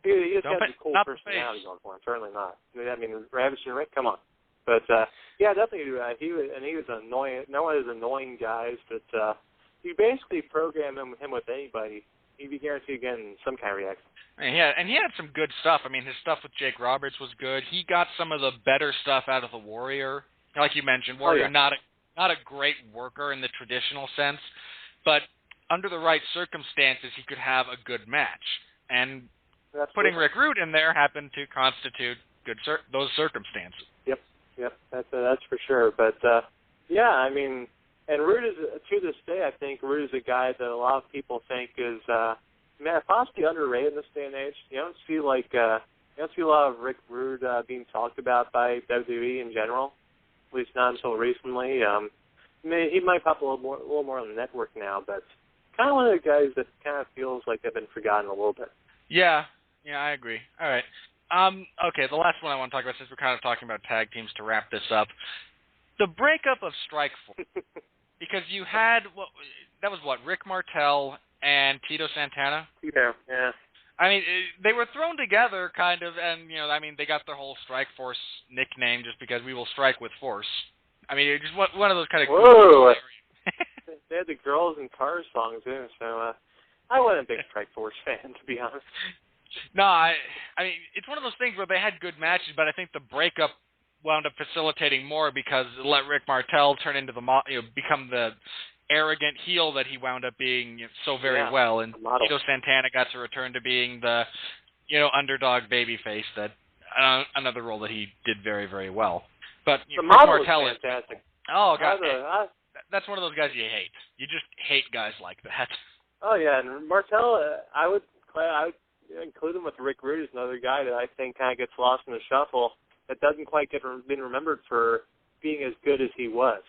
he just had a cool personality going for him. Certainly not. I mean, Ravage and Rick, come on. But definitely, he was annoying. No one is annoying guys, but you basically program him with anybody, he'd be guaranteed getting some kind of reaction. And he had some good stuff. I mean, his stuff with Jake Roberts was good. He got some of the better stuff out of the Warrior. Like you mentioned, Warrior not a great worker in the traditional sense, but under the right circumstances, he could have a good match. And putting Rick Rude in there happened to constitute those circumstances. Yep, that's for sure. But I mean, and Rude is, to this day, I think Rude is a guy that a lot of people think is possibly underrated in this day and age. You don't see a lot of Rick Rude being talked about by WWE in general, at least not until recently. He might pop a little more on the network now, but kind of one of the guys that kind of feels like they've been forgotten a little bit. Yeah, I agree. All right. Okay, the last one I want to talk about, since we're kind of talking about tag teams to wrap this up, the breakup of Strikeforce. Because you had, Rick Martel and Tito Santana? Yeah. I mean, they were thrown together, kind of, and, they got their whole Strikeforce nickname just because we will strike with force. I mean, it's just one of those kind of... Whoa! They had the Girls and Cars song, too, so I wasn't a big Strikeforce fan, to be honest. No, I mean, it's one of those things where they had good matches, but I think the breakup wound up facilitating more because it let Rick Martel turn into become the arrogant heel that he wound up being so very well, and Tito Santana got to return to being the underdog babyface, that another role that he did very, very well. But the Rick model Martel is fantastic. Oh God, that's one of those guys you hate. You just hate guys like that. Oh yeah, and Martel, I would include him with Rick Rude as another guy that I think kind of gets lost in the shuffle, that doesn't quite been remembered for being as good as he was.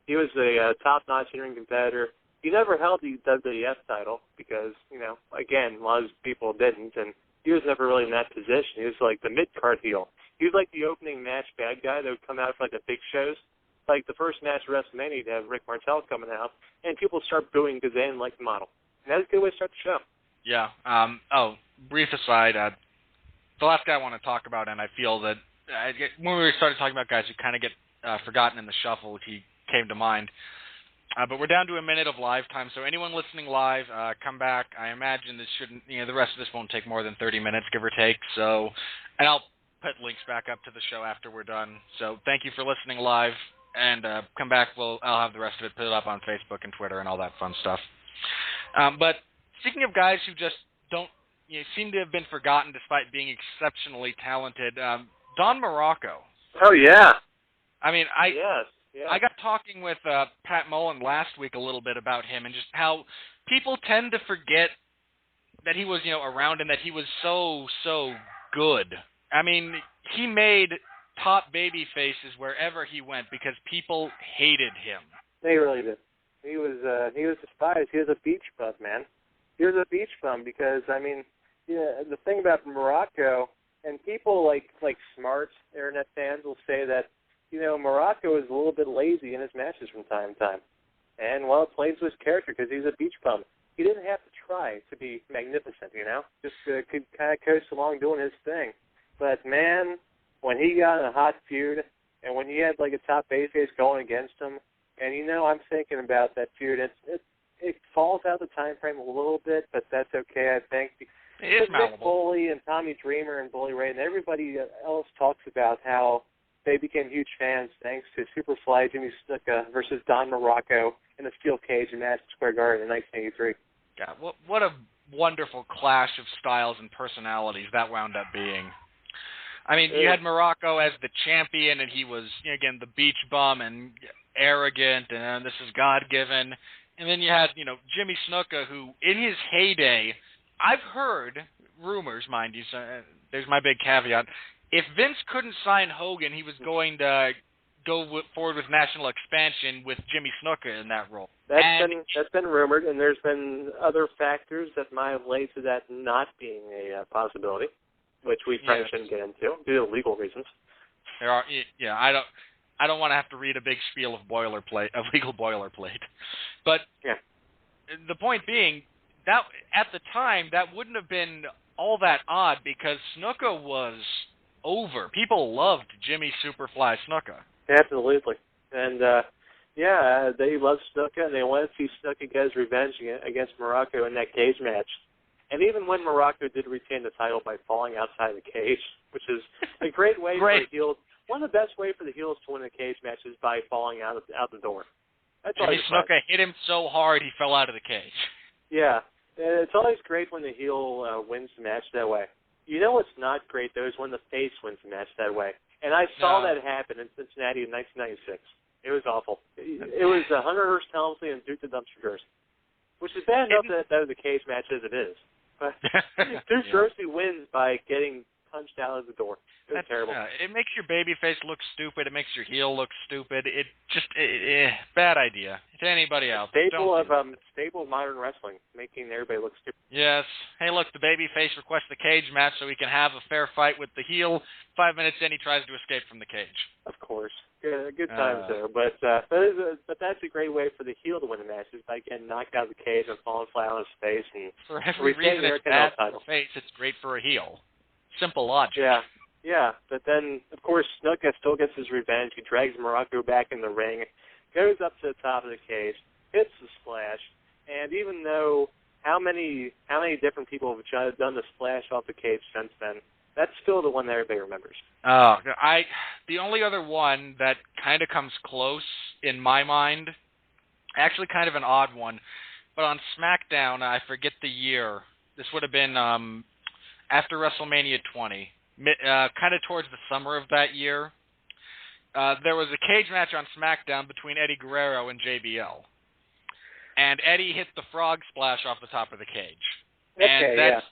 He was a top-notch in-ring competitor. He never held the WWF title because, again, a lot of people didn't, and he was never really in that position. He was like the mid-card heel. He was like the opening match bad guy that would come out for like the big shows. Like the first match of WrestleMania, to have Rick Martel coming out, and people start booing because they didn't like the model. And that was a good way to start the show. Yeah. Brief aside, the last guy I want to talk about, and I feel that when we started talking about guys who kind of get forgotten in the shuffle, he came to mind. But we're down to a minute of live time, so anyone listening live, come back. I imagine this shouldn't, the rest of this won't take more than 30 minutes, give or take. So, and I'll put links back up to the show after we're done. So thank you for listening live, and come back. I'll have the rest of it put up on Facebook and Twitter and all that fun stuff. But speaking of guys who just don't seem to have been forgotten despite being exceptionally talented, Don Morocco. Oh yeah. I mean, yes. Yeah. I got talking with Pat Mullen last week a little bit about him and just how people tend to forget that he was, around and that he was so good. I mean, he made top baby faces wherever he went because people hated him. They really did. He was despised. He was a beach bum, man. He was a beach bum because, I mean, the thing about Morocco, and people like smart internet fans will say that, Morocco is a little bit lazy in his matches from time to time. And, well, it plays to his character because he's a beach bum. He didn't have to try to be magnificent, Just could kind of coast along doing his thing. But, man, when he got in a hot feud and when he had, like, a top babyface going against him, and, I'm thinking about that feud. It falls out the time frame a little bit, but that's okay, I think. It is Mick Foley and Tommy Dreamer and Bully Ray and everybody else talks about how they became huge fans thanks to Superfly Jimmy Snuka versus Don Morocco in a steel cage in Madison Square Garden in 1983. Yeah, what a wonderful clash of styles and personalities that wound up being. I mean, you had Morocco as the champion, and he was, again, the beach bum and arrogant, and this is God-given. And then you had, Jimmy Snuka, who, in his heyday, I've heard rumors, mind you, so there's my big caveat. If Vince couldn't sign Hogan, he was going to go forward with national expansion with Jimmy Snuka in that role. That's been rumored, and there's been other factors that might have led to that not being a possibility, which we probably shouldn't get into due to legal reasons. There are, I don't want to have to read a big spiel of legal boilerplate. But the point being, that at the time, that wouldn't have been all that odd because Snuka was over. People loved Jimmy Superfly Snuka. Absolutely. And, they loved Snuka, and they wanted to see Snuka get his revenge against Morocco in that cage match. And even when Morocco did retain the title by falling outside the cage, which is a great way for the heels. One of the best ways for the heels to win a cage match is by falling out the door. That's Jimmy Snuka hit him so hard he fell out of the cage. Yeah. It's always great when the heel wins the match that way. What's not great, though, is when the face wins the match that way. And I saw that happen in Cincinnati in 1996. It was awful. It was Hunter Hearst Helmsley and Duke the Dumpster Droese, which is bad enough that was a cage match as it is. But Duke Droese wins by getting punched out of the door. It was terrible. It makes your babyface look stupid. It makes your heel look stupid. It just bad idea to anybody else. Staple of modern wrestling, making everybody look stupid. Yes. Hey, look, the babyface requests the cage match so he can have a fair fight with the heel. 5 minutes in, he tries to escape from the cage. Of course. Good times there. But that's a great way for the heel to win the match is by getting knocked out of the cage and falling flat on his face. And for every reason it's bad for the face, it's great for a heel. Simple logic. Yeah, but then, of course, Snuka still gets his revenge. He drags Morocco back in the ring, goes up to the top of the cage, hits the splash, and even though how many different people have done the splash off the cage since then. That's still the one that everybody remembers. The only other one that kind of comes close in my mind, actually kind of an odd one, but on SmackDown, I forget the year. This would have been after WrestleMania 20, kind of towards the summer of that year. There was a cage match on SmackDown between Eddie Guerrero and JBL. And Eddie hit the frog splash off the top of the cage. And that's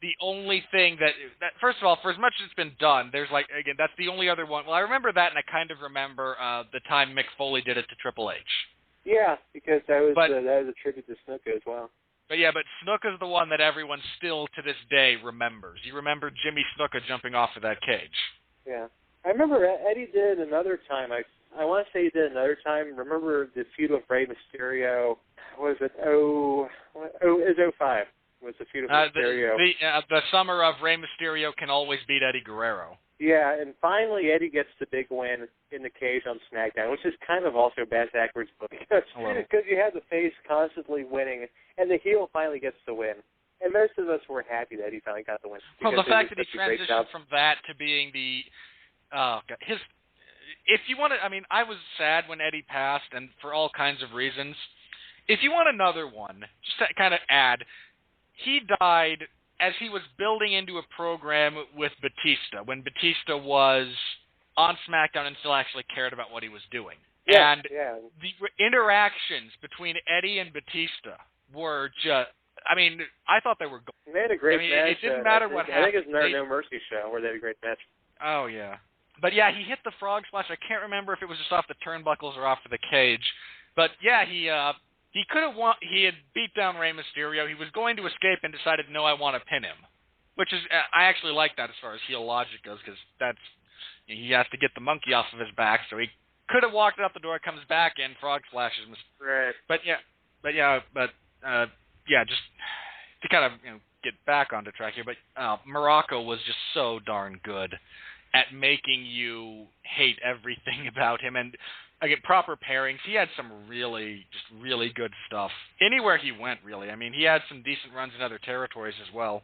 the only thing that, first of all, for as much as it's been done, there's like, again, that's the only other one. Well, I remember that, and I kind of remember the time Mick Foley did it to Triple H. Yeah, because that was a tribute to Snuka as well. But Snuka's the one that everyone still to this day remembers. You remember Jimmy Snuka jumping off of that cage. Yeah. I remember Eddie did another time. I want to say he did another time. Remember the feud with Rey Mysterio? Was it it was 05. Was the feud with Mysterio? The summer of Rey Mysterio can always beat Eddie Guerrero. Yeah, and finally Eddie gets the big win in the cage on SmackDown, which is kind of also bad backwards because you have the face constantly winning, and the heel finally gets the win. And most of us were happy that he finally got the win. Well, the fact that he transitioned from that to being the if you want to, I mean, I was sad when Eddie passed, and for all kinds of reasons. If you want another one, just to kind of add, he died as he was building into a program with Batista, when Batista was on SmackDown and still actually cared about what he was doing. Yeah, and the interactions between Eddie and Batista were just, I mean, I thought they were gold. They had a great match. It didn't matter what happened. I think it was No Mercy show where they had a great match. Oh, yeah. But, yeah, he hit the frog splash. I can't remember if it was just off the turnbuckles or off of the cage. But, yeah, he could have won. He had beat down Rey Mysterio. He was going to escape and decided, no, I want to pin him. Which is, I actually like that as far as heel logic goes, because that's, he has to get the monkey off of his back, so he could have walked out the door, comes back in, frog splashes. Right. But just to kind of get back onto track here. But Morocco was just so darn good at making you hate everything about him, and again, proper pairings. He had some really good stuff anywhere he went. Really, I mean, he had some decent runs in other territories as well.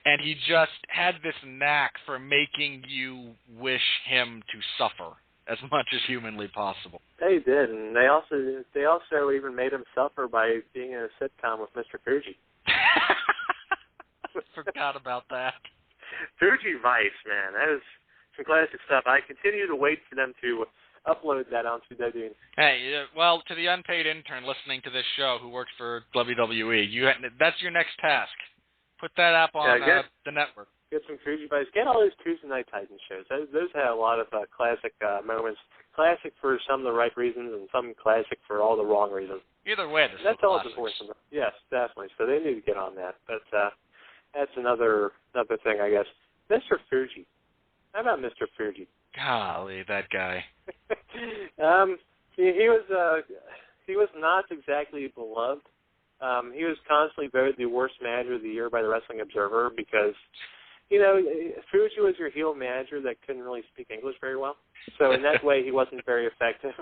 And he just had this knack for making you wish him to suffer as much as humanly possible. They did, and they also even made him suffer by being in a sitcom with Mr. Fuji. Forgot about that. Fuji Vice, man, that is some classic stuff. I continue to wait for them to upload that onto WWE. Hey, well, to the unpaid intern listening to this show who works for WWE, that's your next task. Put that up on the network. Get some Fuji Vice. Get all those Tuesday Night Titans shows. Those had a lot of classic moments. Classic for some of the right reasons and some classic for all the wrong reasons. Either way, that's all it's important. Yes, definitely. So they need to get on that. But that's another thing, I guess. Mr. Fuji. How about Mr. Fuji? Golly, that guy. He was not exactly beloved. He was constantly voted the worst manager of the year by the Wrestling Observer because, Fuji was your heel manager that couldn't really speak English very well. So in that way, he wasn't very effective.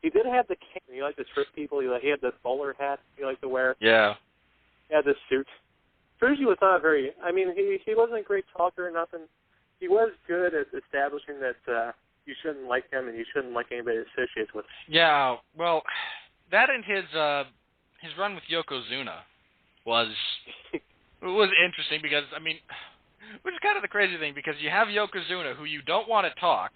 He did have the cane. He liked to trick people. He had the bowler hat he liked to wear. Yeah. He had the suit. Fuji was not very, he wasn't a great talker or nothing. He was good at establishing that you shouldn't like him and you shouldn't like anybody associated with him. Yeah, well, that and his run with Yokozuna was interesting because, which is kind of the crazy thing, because you have Yokozuna, who you don't want to talk,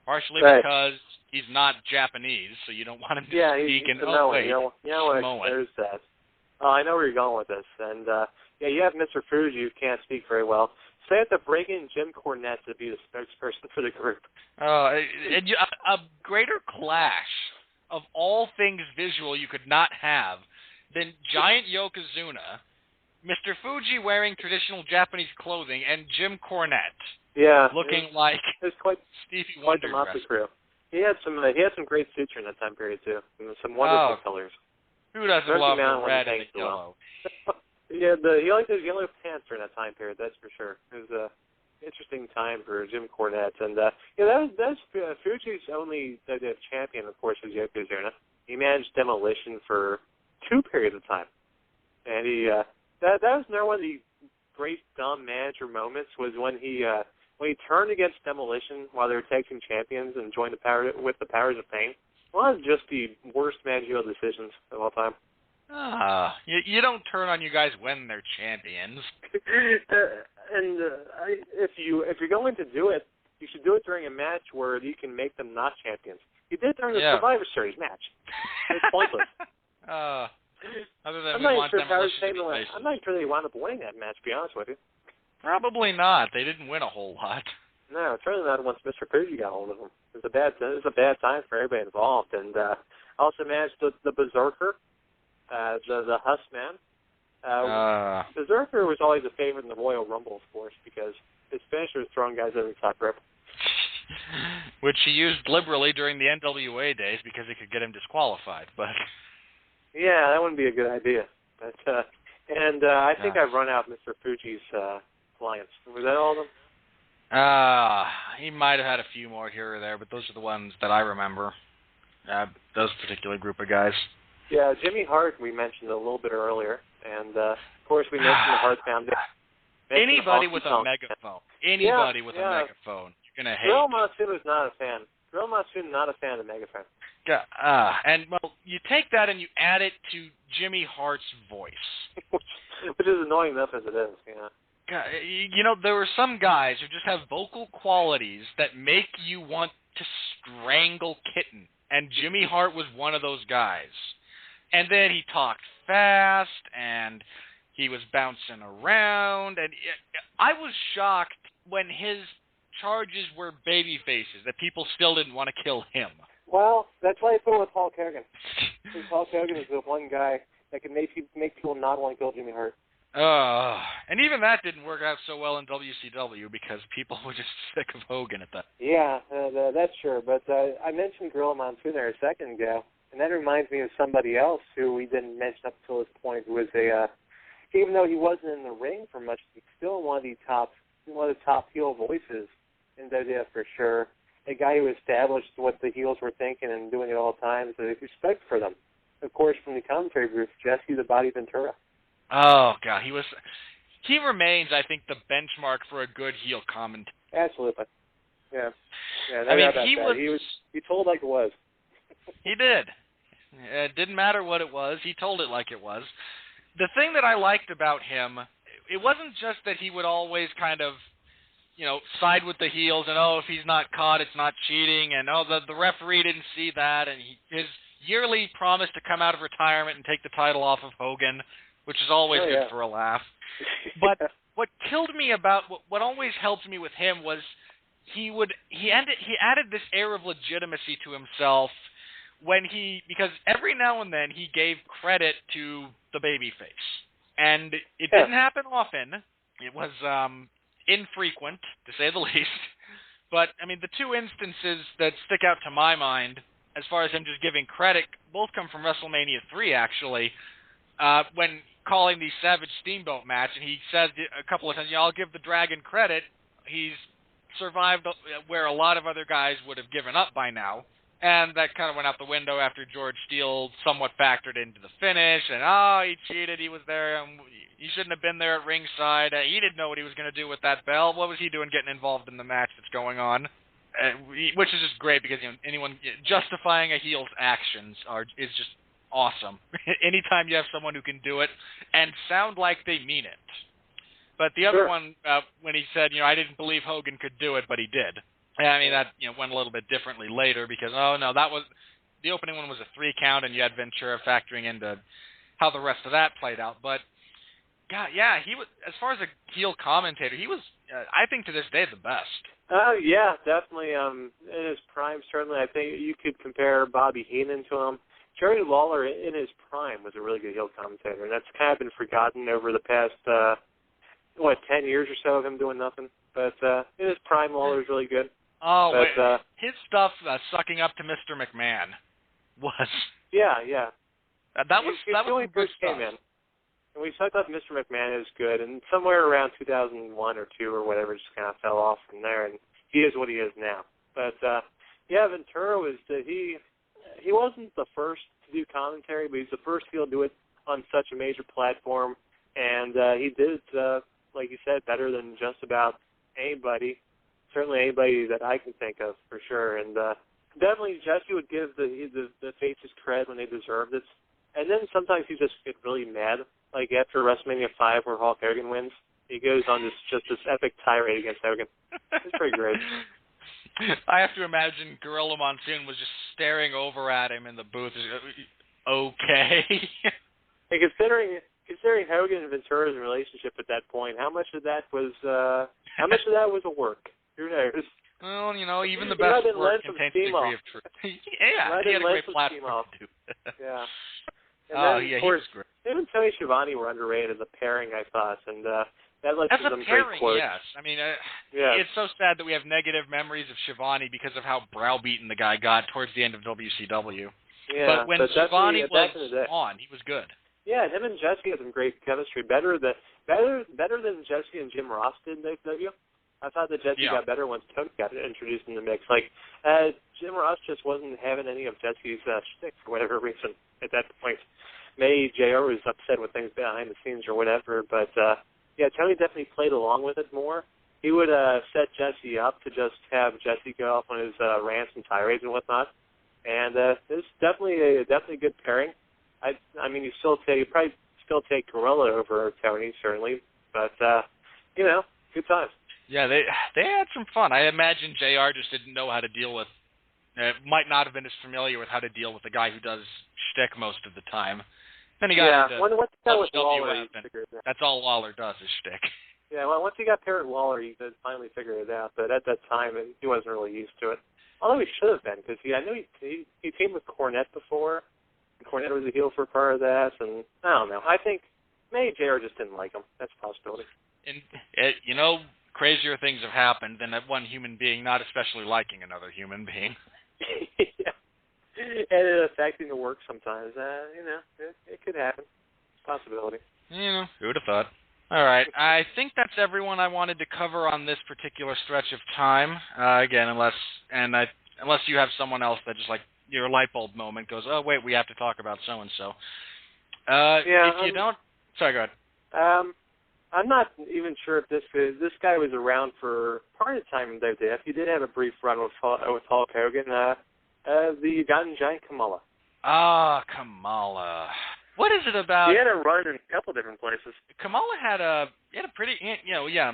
partially because he's not Japanese, so you don't want him to speak. He's Samoan. There's that. Oh, I know where you're going with this. And, you have Mr. Fuji who can't speak very well. So they have to bring in Jim Cornette to be the spokesperson for the group. And a greater clash of all things visual you could not have than giant Yokozuna, Mr. Fuji wearing traditional Japanese clothing, and Jim Cornette looking like Stevie Wonder. He had some great suits in that time period too, and some wonderful colors. Who doesn't love the red and the yellow? Yeah, he liked those yellow pants during that time period. That's for sure. It was a interesting time for Jim Cornette, and that was Fuji's only WWF champion, of course, was Yokozuna. He managed Demolition for 2 periods of time. And he that was another one of the great dumb manager moments was when he turned against Demolition while they were tag team champions and joined with the Powers of Pain. One of just the worst managerial decisions of all time. You don't turn on you guys when they're champions. If you're going to do it, you should do it during a match where you can make them not champions. You did it during the Survivor Series match. It's pointless. Other than I'm not sure they wound up winning that match, to be honest with you. Probably not. They didn't win a whole lot. No, certainly not once Mr. Fuji got hold of them. It was a bad time for everybody involved. And also managed the Berserker, the Huss man. Berserker was always a favorite in the Royal Rumble, of course, because his finisher was throwing guys over the top rope. Which he used liberally during the NWA days because it could get him disqualified. But yeah, that wouldn't be a good idea. But I think I've run out Mr. Fuji's clients. Was that all of them? He might have had a few more here or there, but those are the ones that I remember. Those particular group of guys. Yeah, Jimmy Hart we mentioned a little bit earlier, and of course we mentioned the Hart Foundation. Anybody with a megaphone. Anybody with a megaphone. You're going to hate. Gorilla Monsoon is not a fan. Gorilla Monsoon not a fan of the megaphone. And, well, you take that and you add it to Jimmy Hart's voice. Which is annoying enough as it is, yeah. God, you know, there are some guys who just have vocal qualities that make you want to strangle Kitten. And Jimmy Hart was one of those guys. And then he talked fast, and he was bouncing around. And I was shocked when his charges were baby faces, that people still didn't want to kill him. Well, that's why I put it with Hulk Hogan. Because Hulk Hogan is the one guy that can make people not want to kill Jimmy Hart. And even that didn't work out so well in WCW because people were just sick of Hogan at that. Yeah, that's sure. But I mentioned Gorilla Monsoon there a second ago, and that reminds me of somebody else who we didn't mention up until this point, who was even though he wasn't in the ring for much, he's still one of the top heel voices in WWF for sure. A guy who established what the heels were thinking and doing it all the time, so respect for them. Of course, from the commentary group, Jesse the Body Ventura. Oh, God, he remains, I think, the benchmark for a good heel commentator. Absolutely. Yeah. I mean, he told like it was. He did. It didn't matter what it was. He told it like it was. The thing that I liked about him, it wasn't just that he would always kind of, side with the heels and, if he's not caught, it's not cheating, and, the referee didn't see that, and his yearly promise to come out of retirement and take the title off of Hogan, which is always good for a laugh. But what killed me about, what always helped me with him was he added this air of legitimacy to himself because every now and then he gave credit to the babyface. And it didn't happen often. It was infrequent, to say the least. But, I mean, the two instances that stick out to my mind, as far as him just giving credit, both come from WrestleMania 3, actually, when calling the Savage Steamboat match, and he said a couple of times, I'll give the Dragon credit. He's survived where a lot of other guys would have given up by now. And that kind of went out the window after George Steele somewhat factored into the finish. And, he cheated. He was there. He shouldn't have been there at ringside. He didn't know what he was going to do with that belt. What was he doing getting involved in the match that's going on? Which is just great because anyone justifying a heel's actions is just awesome. Anytime you have someone who can do it and sound like they mean it. But the other one, when he said, I didn't believe Hogan could do it, but he did. I mean, that went a little bit differently later because, that was the opening one was a 3 count, and you had Ventura factoring into how the rest of that played out. But, God, yeah, he was, as far as a heel commentator, he was, I think to this day, the best. Yeah, definitely. In his prime, certainly, I think you could compare Bobby Heenan to him. Jerry Lawler, in his prime, was a really good heel commentator, and that's kind of been forgotten over the past, 10 years or so of him doing nothing. But in his prime, Lawler was really good. Oh, but, his stuff sucking up to Mr. McMahon was... Yeah. That was when he first came in. And we sucked up Mr. McMahon is good, and somewhere around 2001 or 2 or whatever, just kind of fell off from there, and he is what he is now. But, Ventura was... He wasn't the first to do commentary, but he's the first heel to do it on such a major platform, and he did, like you said, better than just about anybody. Certainly anybody that I can think of, for sure. And definitely Jesse would give the faces cred when they deserved it. And then sometimes he just gets really mad. Like after WrestleMania 5 where Hulk Hogan wins, he goes on this epic tirade against Hogan. It's pretty great. I have to imagine Gorilla Monsoon was just staring over at him in the booth. Okay. Hey, considering Hogan and Ventura's relationship at that point, how much of that was a work? Who knows? Well, even the best work contains a degree of truth. Yeah, he had a great platform to do. Yeah. And then, of he course, was great. him and Tony Schiavone were underrated as a pairing, I thought, and that led to some great quotes. Yes. I mean, it's so sad that we have negative memories of Schiavone because of how browbeaten the guy got towards the end of WCW. Yeah, but when Schiavone was on, he was good. Yeah, him and Jesse had some great chemistry. Better than Jesse and Jim Ross did in WCW. I thought that Jesse got better once Tony got introduced in the mix. Like, Jim Ross just wasn't having any of Jesse's shtick for whatever reason at that point. Maybe JR was upset with things behind the scenes or whatever, but Tony definitely played along with it more. He would set Jesse up to just have Jesse go off on his rants and tirades and whatnot. And it's definitely a good pairing. I mean, you probably still take Gorilla over Tony, certainly, but good times. Yeah, they had some fun. I imagine JR just didn't know how to deal with. Might not have been as familiar with how to deal with the guy who does shtick most of the time. Then he got into once he got with Lawler, he figured it out. That's all Lawler does is shtick. Yeah, well, once he got paired with Lawler, he finally figured it out. But at that time, he wasn't really used to it. Although he should have been, because I know he teamed with Cornette before. And Cornette was a heel for part of that, and I don't know. I think maybe JR just didn't like him. That's a possibility. And crazier things have happened than one human being not especially liking another human being. Yeah. And it affecting the work sometimes. It could happen. Possibility. Who would have thought? All right. I think that's everyone I wanted to cover on this particular stretch of time. Again, unless you have someone else that just like your light bulb moment goes, oh, wait, we have to talk about so-and-so. If you don't... Sorry, go ahead. I'm not even sure if this guy was around for part of the time in WWF. He did have a brief run with Hulk Hogan. The Ugandan Giant Kamala. Ah, Kamala. What is it about? He had a run in a couple different places. Kamala had a pretty,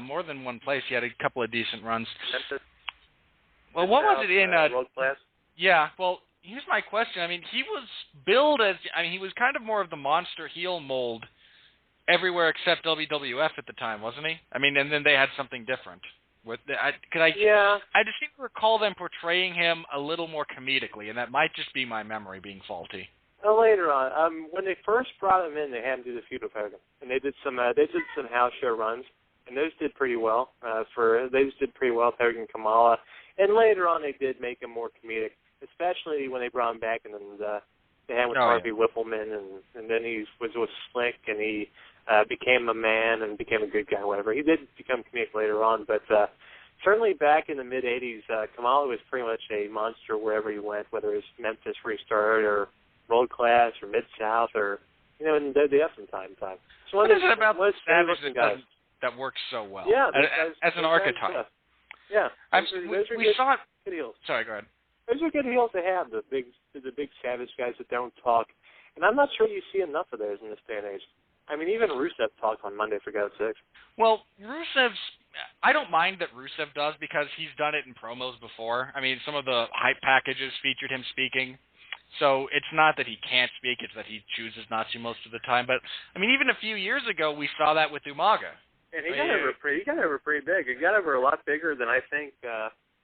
more than one place. He had a couple of decent runs. Memphis. Well, what was it in? World Class. Yeah. Well, here's my question. I mean, he was billed as. He was kind of more of the monster heel mold everywhere except WWF at the time, wasn't he? I mean, and then they had something different. I just seem to recall them portraying him a little more comedically, and that might just be my memory being faulty. Later on, when they first brought him in, they had him do the feud with Hogan, and they did some house show runs, and those did pretty well. They just did pretty well with Hogan and Kamala, and later on they did make him more comedic, especially when they brought him back and then they had him with Harvey Whippleman, and then he was with Slick, and he became a man and became a good guy, whatever. He did become comedic later on, but certainly back in the mid-'80s, Kamala was pretty much a monster wherever he went, whether it was Memphis where he started or World Class or Mid-South or, in WWF from time to time. So what is it about Savage that works so well as an archetype? Yeah. We saw it. Good heels. Sorry, go ahead. Those are good heels to have, the big Savage guys that don't talk. And I'm not sure you see enough of those in this day and age. I mean, even Rusev talked on Monday, for God's sakes. Well, I don't mind that Rusev does because he's done it in promos before. I mean, some of the hype packages featured him speaking. So it's not that he can't speak, it's that he chooses not to most of the time. But, I mean, even a few years ago, we saw that with Umaga. And he got over pretty big. He got over a lot bigger than I think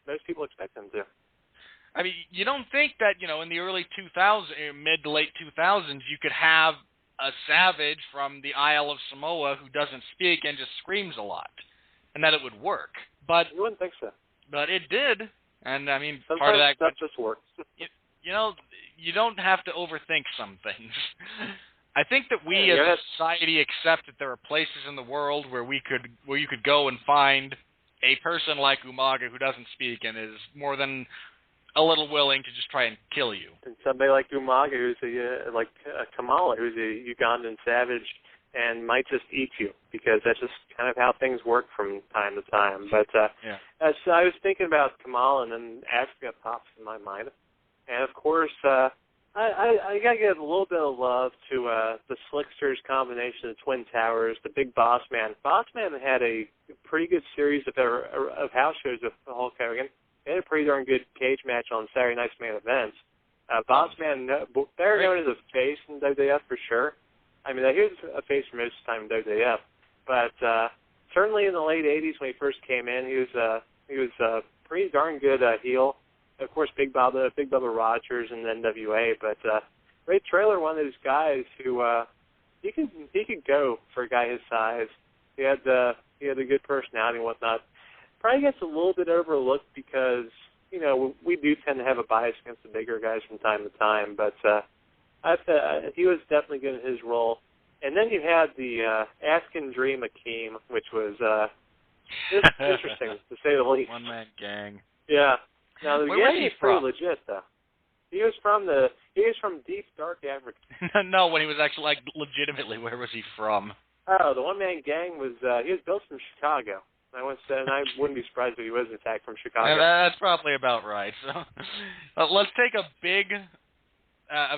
most people expect him to. I mean, you don't think that, in the early 2000s, mid to late 2000s, you could have a Savage from the Isle of Samoa who doesn't speak and just screams a lot, and that it would work. But you wouldn't think so. But it did, and I mean, sometimes part of that stuff just works. You don't have to overthink some things. I think that we as a society accept that there are places in the world where you could go and find a person like Umaga who doesn't speak and is more than a little willing to just try and kill you. And somebody like Umaga, who's Kamala, who's a Ugandan savage, and might just eat you, because that's just kind of how things work from time to time. But as I was thinking about Kamala, and then Africa pops in my mind. And, of course, I got to give a little bit of love to the Slicksters combination of Twin Towers, the Big Boss Man. Boss Man had a pretty good series of house shows with Hulk Hogan. They had a pretty darn good cage match on Saturday Night's Main Events. Boss Man, they're known as a face in WWF for sure. I mean, he was a face for most of the time in WWF, but certainly in the late '80s when he first came in, he was a pretty darn good heel. Of course, Big Bubba Rogers and the NWA, but Ray Traylor, one of those guys who he could go for a guy his size. He had a good personality and whatnot. Probably gets a little bit overlooked because we do tend to have a bias against the bigger guys from time to time, but. He was definitely good in his role. And then you had the Askin Dream Akeem, which was interesting, to say the least. One-man gang. Yeah. Now, the gang is pretty from? legit, though. He was from deep, dark Africa. No, when he was actually, legitimately, where was he from? Oh, the one-man gang was, he was built from Chicago. I wouldn't be surprised if he was, in fact, from Chicago. That's probably about right. So, let's take a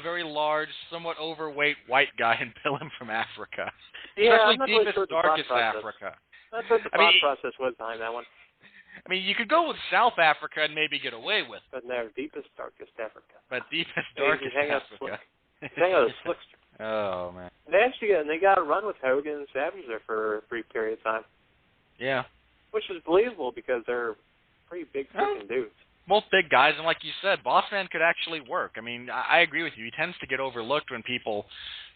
very large, somewhat overweight white guy and bill him from Africa. Yeah, especially deepest, darkest Africa. That's what the thought process was behind that one. I mean, you could go with South Africa and maybe get away with it. But no, deepest, darkest Africa. But deepest, darkest Africa. Hang out with Slickster. Oh, man. They got a run with Hogan and Savage there for a brief period of time. Yeah. Which is believable because they're pretty big freaking dudes. Both big guys, and like you said, Boss Man could actually work. I mean, I agree with you. He tends to get overlooked when people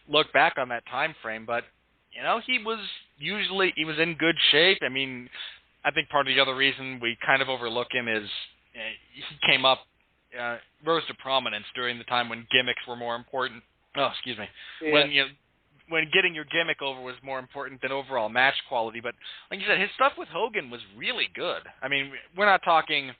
look back on that time frame, but he was in good shape. I mean, I think part of the other reason we kind of overlook him is he came up, rose to prominence during the time when gimmicks were more important. Oh, excuse me. Yeah. When getting your gimmick over was more important than overall match quality. But like you said, his stuff with Hogan was really good. I mean, we're not talking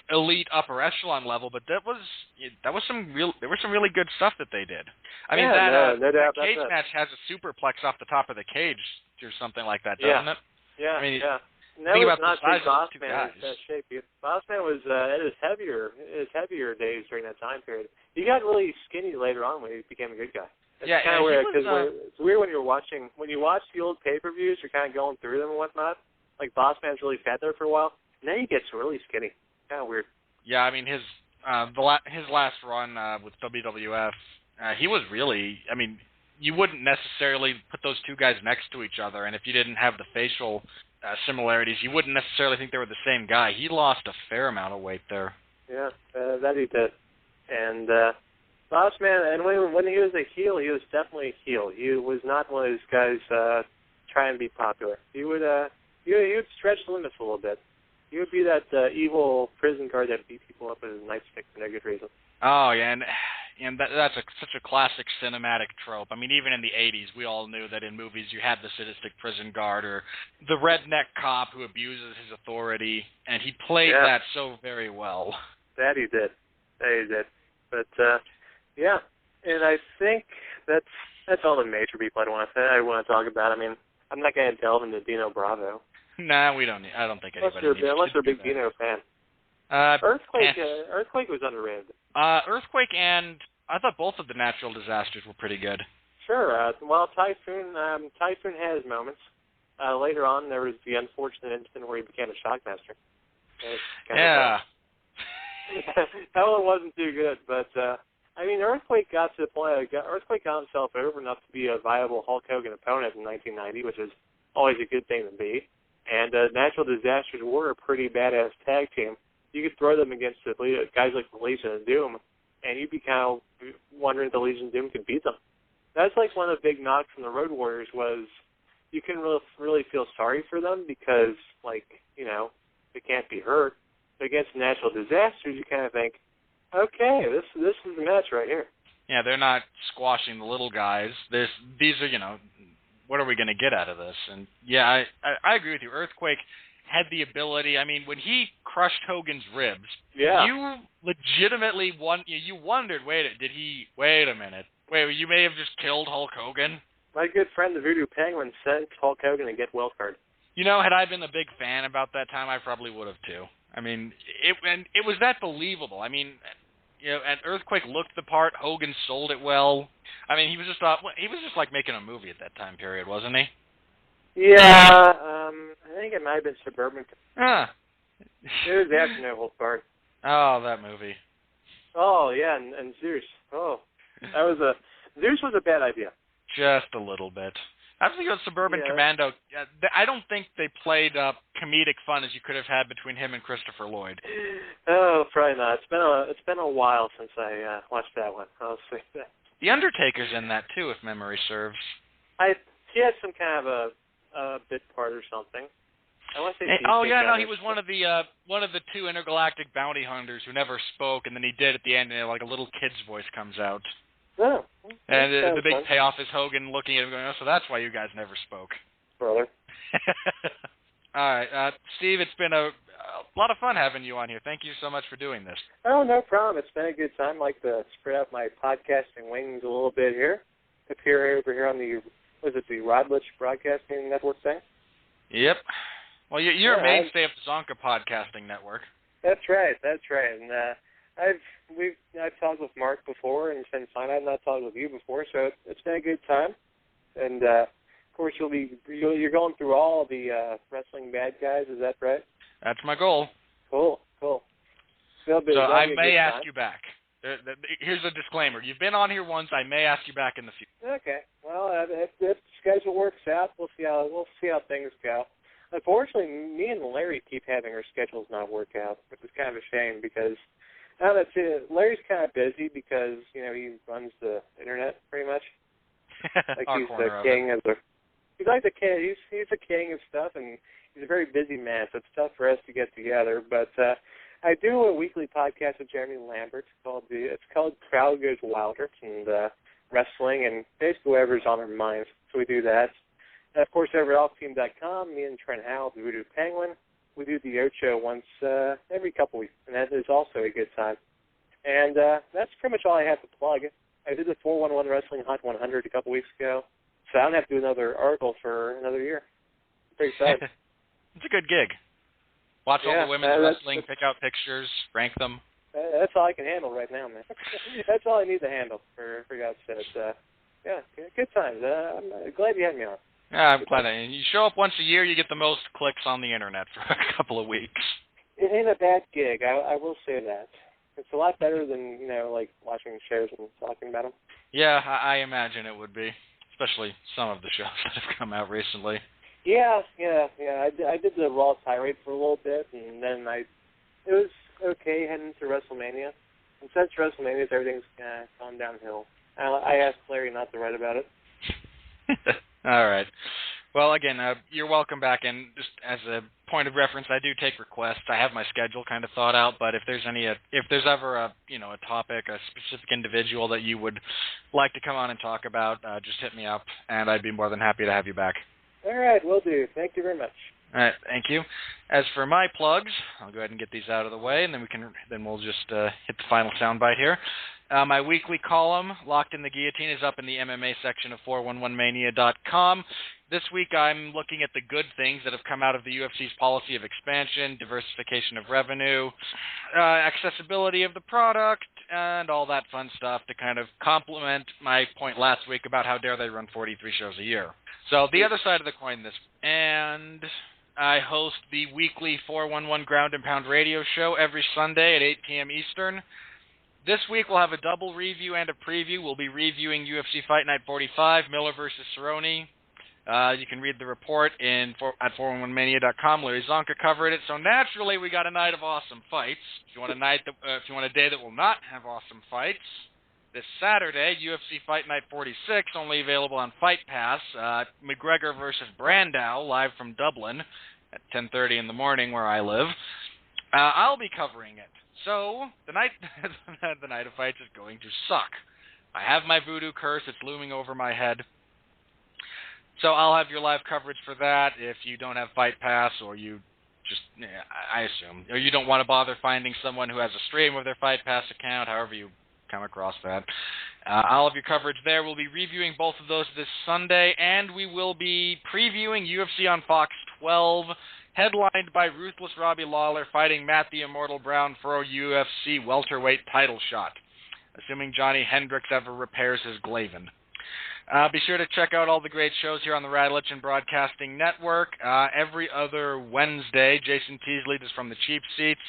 elite upper echelon level, but there was some really good stuff that they did. I mean, that cage match has a superplex off the top of the cage or something like that, doesn't it? Yeah, I mean, yeah. And that think was about not the size Boss of the two Man guys. in that shape. Boss Man was at his heavier days during that time period. He got really skinny later on when he became a good guy. It's kind of weird because it's weird when you watch the old pay-per-views, you're kind of going through them and whatnot. Like Boss Man's really fat there for a while, and then he gets really skinny. Kind of weird. Yeah, I mean his last run with WWF, he was really. I mean, you wouldn't necessarily put those two guys next to each other, and if you didn't have the facial similarities, you wouldn't necessarily think they were the same guy. He lost a fair amount of weight there. Yeah, that he did. And Boss Man, and when he was a heel, he was definitely a heel. He was not one of those guys trying to be popular. He would stretch the limits a little bit. He would be that evil prison guard that beat people up with his nightstick for no good reason. Oh, yeah, and that's such a classic cinematic trope. I mean, even in the 80s, we all knew that in movies you had the sadistic prison guard or the redneck cop who abuses his authority, and he played that so very well. That he did. But, yeah, and I think that's all the major people I want to talk about. I mean, I'm not going to delve into Dino Bravo. Nah, we don't. I don't think anybody needs unless you're a big that. Dino fan. Earthquake was underrated. Earthquake, and I thought both of the natural disasters were pretty good. Sure. Well, Typhoon had his moments. Later on, there was the unfortunate incident where he became a shockmaster. Yeah. That one wasn't too good, but I mean, Earthquake got to the point. Earthquake got himself over enough to be a viable Hulk Hogan opponent in 1990, which is always a good thing to be. And Natural Disasters were a pretty badass tag team. You could throw them against guys like the Legion of Doom, and you'd be kind of wondering if the Legion of Doom could beat them. That's like one of the big knocks from the Road Warriors was you couldn't really feel sorry for them because, they can't be hurt. But against Natural Disasters, you kind of think, okay, this is the match right here. Yeah, they're not squashing the little guys. These are, what are we going to get out of this? And yeah, I agree with you. Earthquake, had the ability. I mean, when he crushed Hogan's ribs, Yeah. you legitimately you wondered, wait a minute. Wait, you may have just killed Hulk Hogan? My good friend, the Voodoo Penguin, sent Hulk Hogan to get wildcard. You know, had I been a big fan about that time, I probably would have too. I mean, it was that believable. I mean, you know, and Earthquake looked the part. Hogan sold it well. I mean, he was just like making a movie at that time period, wasn't he? Yeah, I think it might have been Suburban. Ah. It was after No Holds Barred. Oh, that movie. Oh yeah, and Zeus. Oh, Zeus was a bad idea. Just a little bit. I think about Suburban Commando. I don't think they played comedic fun as you could have had between him and Christopher Lloyd. Oh, probably not. It's been a while since I watched that one. I'll say that. The Undertaker's in that too, if memory serves. He had some kind of a bit part or something. I want to say. He was one of the two intergalactic bounty hunters who never spoke, and then he did at the end, and like a little kid's voice comes out. Oh, and the big payoff is Hogan looking at him going, oh, so that's why you guys never spoke. Brother. All right, Steve, it's been a lot of fun having you on here. Thank you so much for doing this. Oh, no problem. It's been a good time. I'd like to spread out my podcasting wings a little bit here. Appear over here on the Rodlich Broadcasting Network thing? Yep. Well, you're a mainstay of the Zonka Podcasting Network. That's right. And I've talked with Mark before, and since I've not talked with you before, so it's been a good time. And of course, you're going through all the wrestling bad guys. Is that right? That's my goal. Cool. So I may ask you back. Here's a disclaimer: you've been on here once. I may ask you back in the future. Okay. Well, if the schedule works out, we'll see how things go. Unfortunately, me and Larry keep having our schedules not work out, which is kind of a shame because Larry's kind of busy because he runs the internet pretty much. Like he's the king of the. He's like the king. He's the king of stuff, and he's a very busy man. So it's tough for us to get together. But I do a weekly podcast with Jeremy Lambert. It's called Crowd Goes Wilder, and wrestling and basically whatever's on our minds. So we do that. And of course, over at AlphaTeam.com, me and Trent Howell, the Voodoo Penguin, we do the Ocho once every couple weeks, and that is also a good time. And that's pretty much all I have to plug. I did the 411 Wrestling Hot 100 a couple weeks ago, so I don't have to do another article for another year. I'm pretty excited. It's a good gig. Watch all the women's wrestling, pick out pictures, rank them. That's all I can handle right now, man. That's all I need to handle, for God's sake. Yeah, good times. I'm glad you had me on. Yeah, I'm glad. You show up once a year, you get the most clicks on the internet for a couple of weeks. It ain't a bad gig, I will say that. It's a lot better than, like watching shows and talking about them. Yeah, I imagine it would be, especially some of the shows that have come out recently. Yeah. I did the Raw tirade for a little bit, and then it was okay heading to WrestleMania. And since WrestleMania, everything's gone downhill. I asked Larry not to write about it. All right. Well, again, you're welcome back. And just as a point of reference, I do take requests. I have my schedule kind of thought out, but if there's ever a topic, a specific individual that you would like to come on and talk about, just hit me up, and I'd be more than happy to have you back. All right, will do. Thank you very much. All right, thank you. As for my plugs, I'll go ahead and get these out of the way, and then we'll just hit the final soundbite here. My weekly column, Locked in the Guillotine, is up in the MMA section of 411mania.com. This week I'm looking at the good things that have come out of the UFC's policy of expansion, diversification of revenue, accessibility of the product, and all that fun stuff to kind of complement my point last week about how dare they run 43 shows a year. So the other side of the coin this week. And I host the weekly 411 Ground and Pound radio show every Sunday at 8 p.m. Eastern. This week we'll have a double review and a preview. We'll be reviewing UFC Fight Night 45, Miller versus Cerrone. You can read the report at 411mania.com. Larry Zonka covered it. So naturally, we got a night of awesome fights. If you want a day that will not have awesome fights, this Saturday, UFC Fight Night 46, only available on Fight Pass. McGregor versus Brandao, live from Dublin at 10:30 in the morning, where I live. I'll be covering it. So the night of fights is going to suck. I have my voodoo curse. It's looming over my head. So I'll have your live coverage for that. If you don't have Fight Pass or you Just, I assume. Or you don't want to bother finding someone who has a stream of their Fight Pass account, however you come across that. All of your coverage there. We'll be reviewing both of those this Sunday, and we will be previewing UFC on Fox 12, headlined by Ruthless Robbie Lawler fighting Matt the Immortal Brown for a UFC welterweight title shot, assuming Johnny Hendricks ever repairs his Glavin. Be sure to check out all the great shows here on the Radulich Broadcasting Network. Every other Wednesday, Jason Teasley is from the Cheap Seats,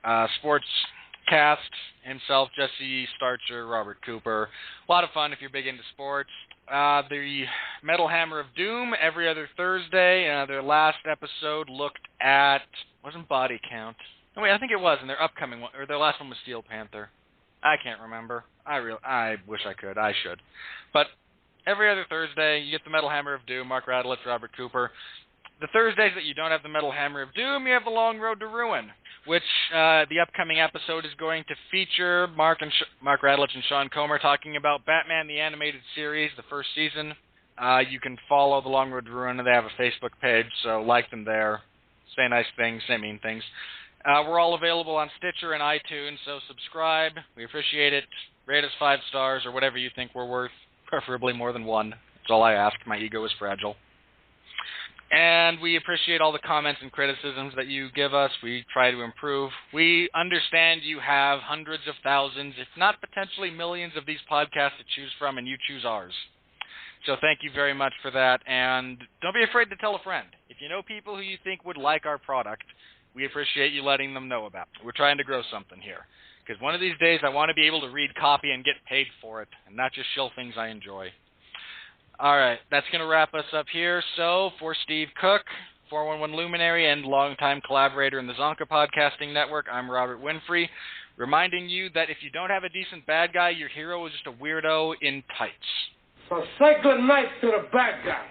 Sportscast himself, Jesse Starcher, Robert Cooper. A lot of fun if you're big into sports. The Metal Hammer of Doom every other Thursday. Their last episode looked at, wasn't Body Count. No, wait, I think it was, and their upcoming one, or their last one was Steel Panther. I can't remember. I wish I could. I should. But every other Thursday, you get the Metal Hammer of Doom, Mark Radulich, Robert Cooper. The Thursdays that you don't have the Metal Hammer of Doom, you have the Long Road to Ruin, which the upcoming episode is going to feature Mark Radulich and Sean Comer talking about Batman the Animated Series, the first season. You can follow the Long Road to Ruin. They have a Facebook page, so like them there. Say nice things, say mean things. We're all available on Stitcher and iTunes, so subscribe. We appreciate it. Rate us 5 stars or whatever you think we're worth, preferably more than 1. That's all I ask. My ego is fragile. And we appreciate all the comments and criticisms that you give us. We try to improve. We understand you have hundreds of thousands, if not potentially millions, of these podcasts to choose from, and you choose ours. So thank you very much for that. And don't be afraid to tell a friend. If you know people who you think would like our product, we appreciate you letting them know about it. We're trying to grow something here. Because one of these days I want to be able to read copy and get paid for it, and not just shill things I enjoy. All right, that's going to wrap us up here. So for Steve Cook, 411 Luminary, and longtime collaborator in the Zonka Podcasting Network, I'm Robert Winfree, reminding you that if you don't have a decent bad guy, your hero is just a weirdo in tights. So say good night to the bad guy.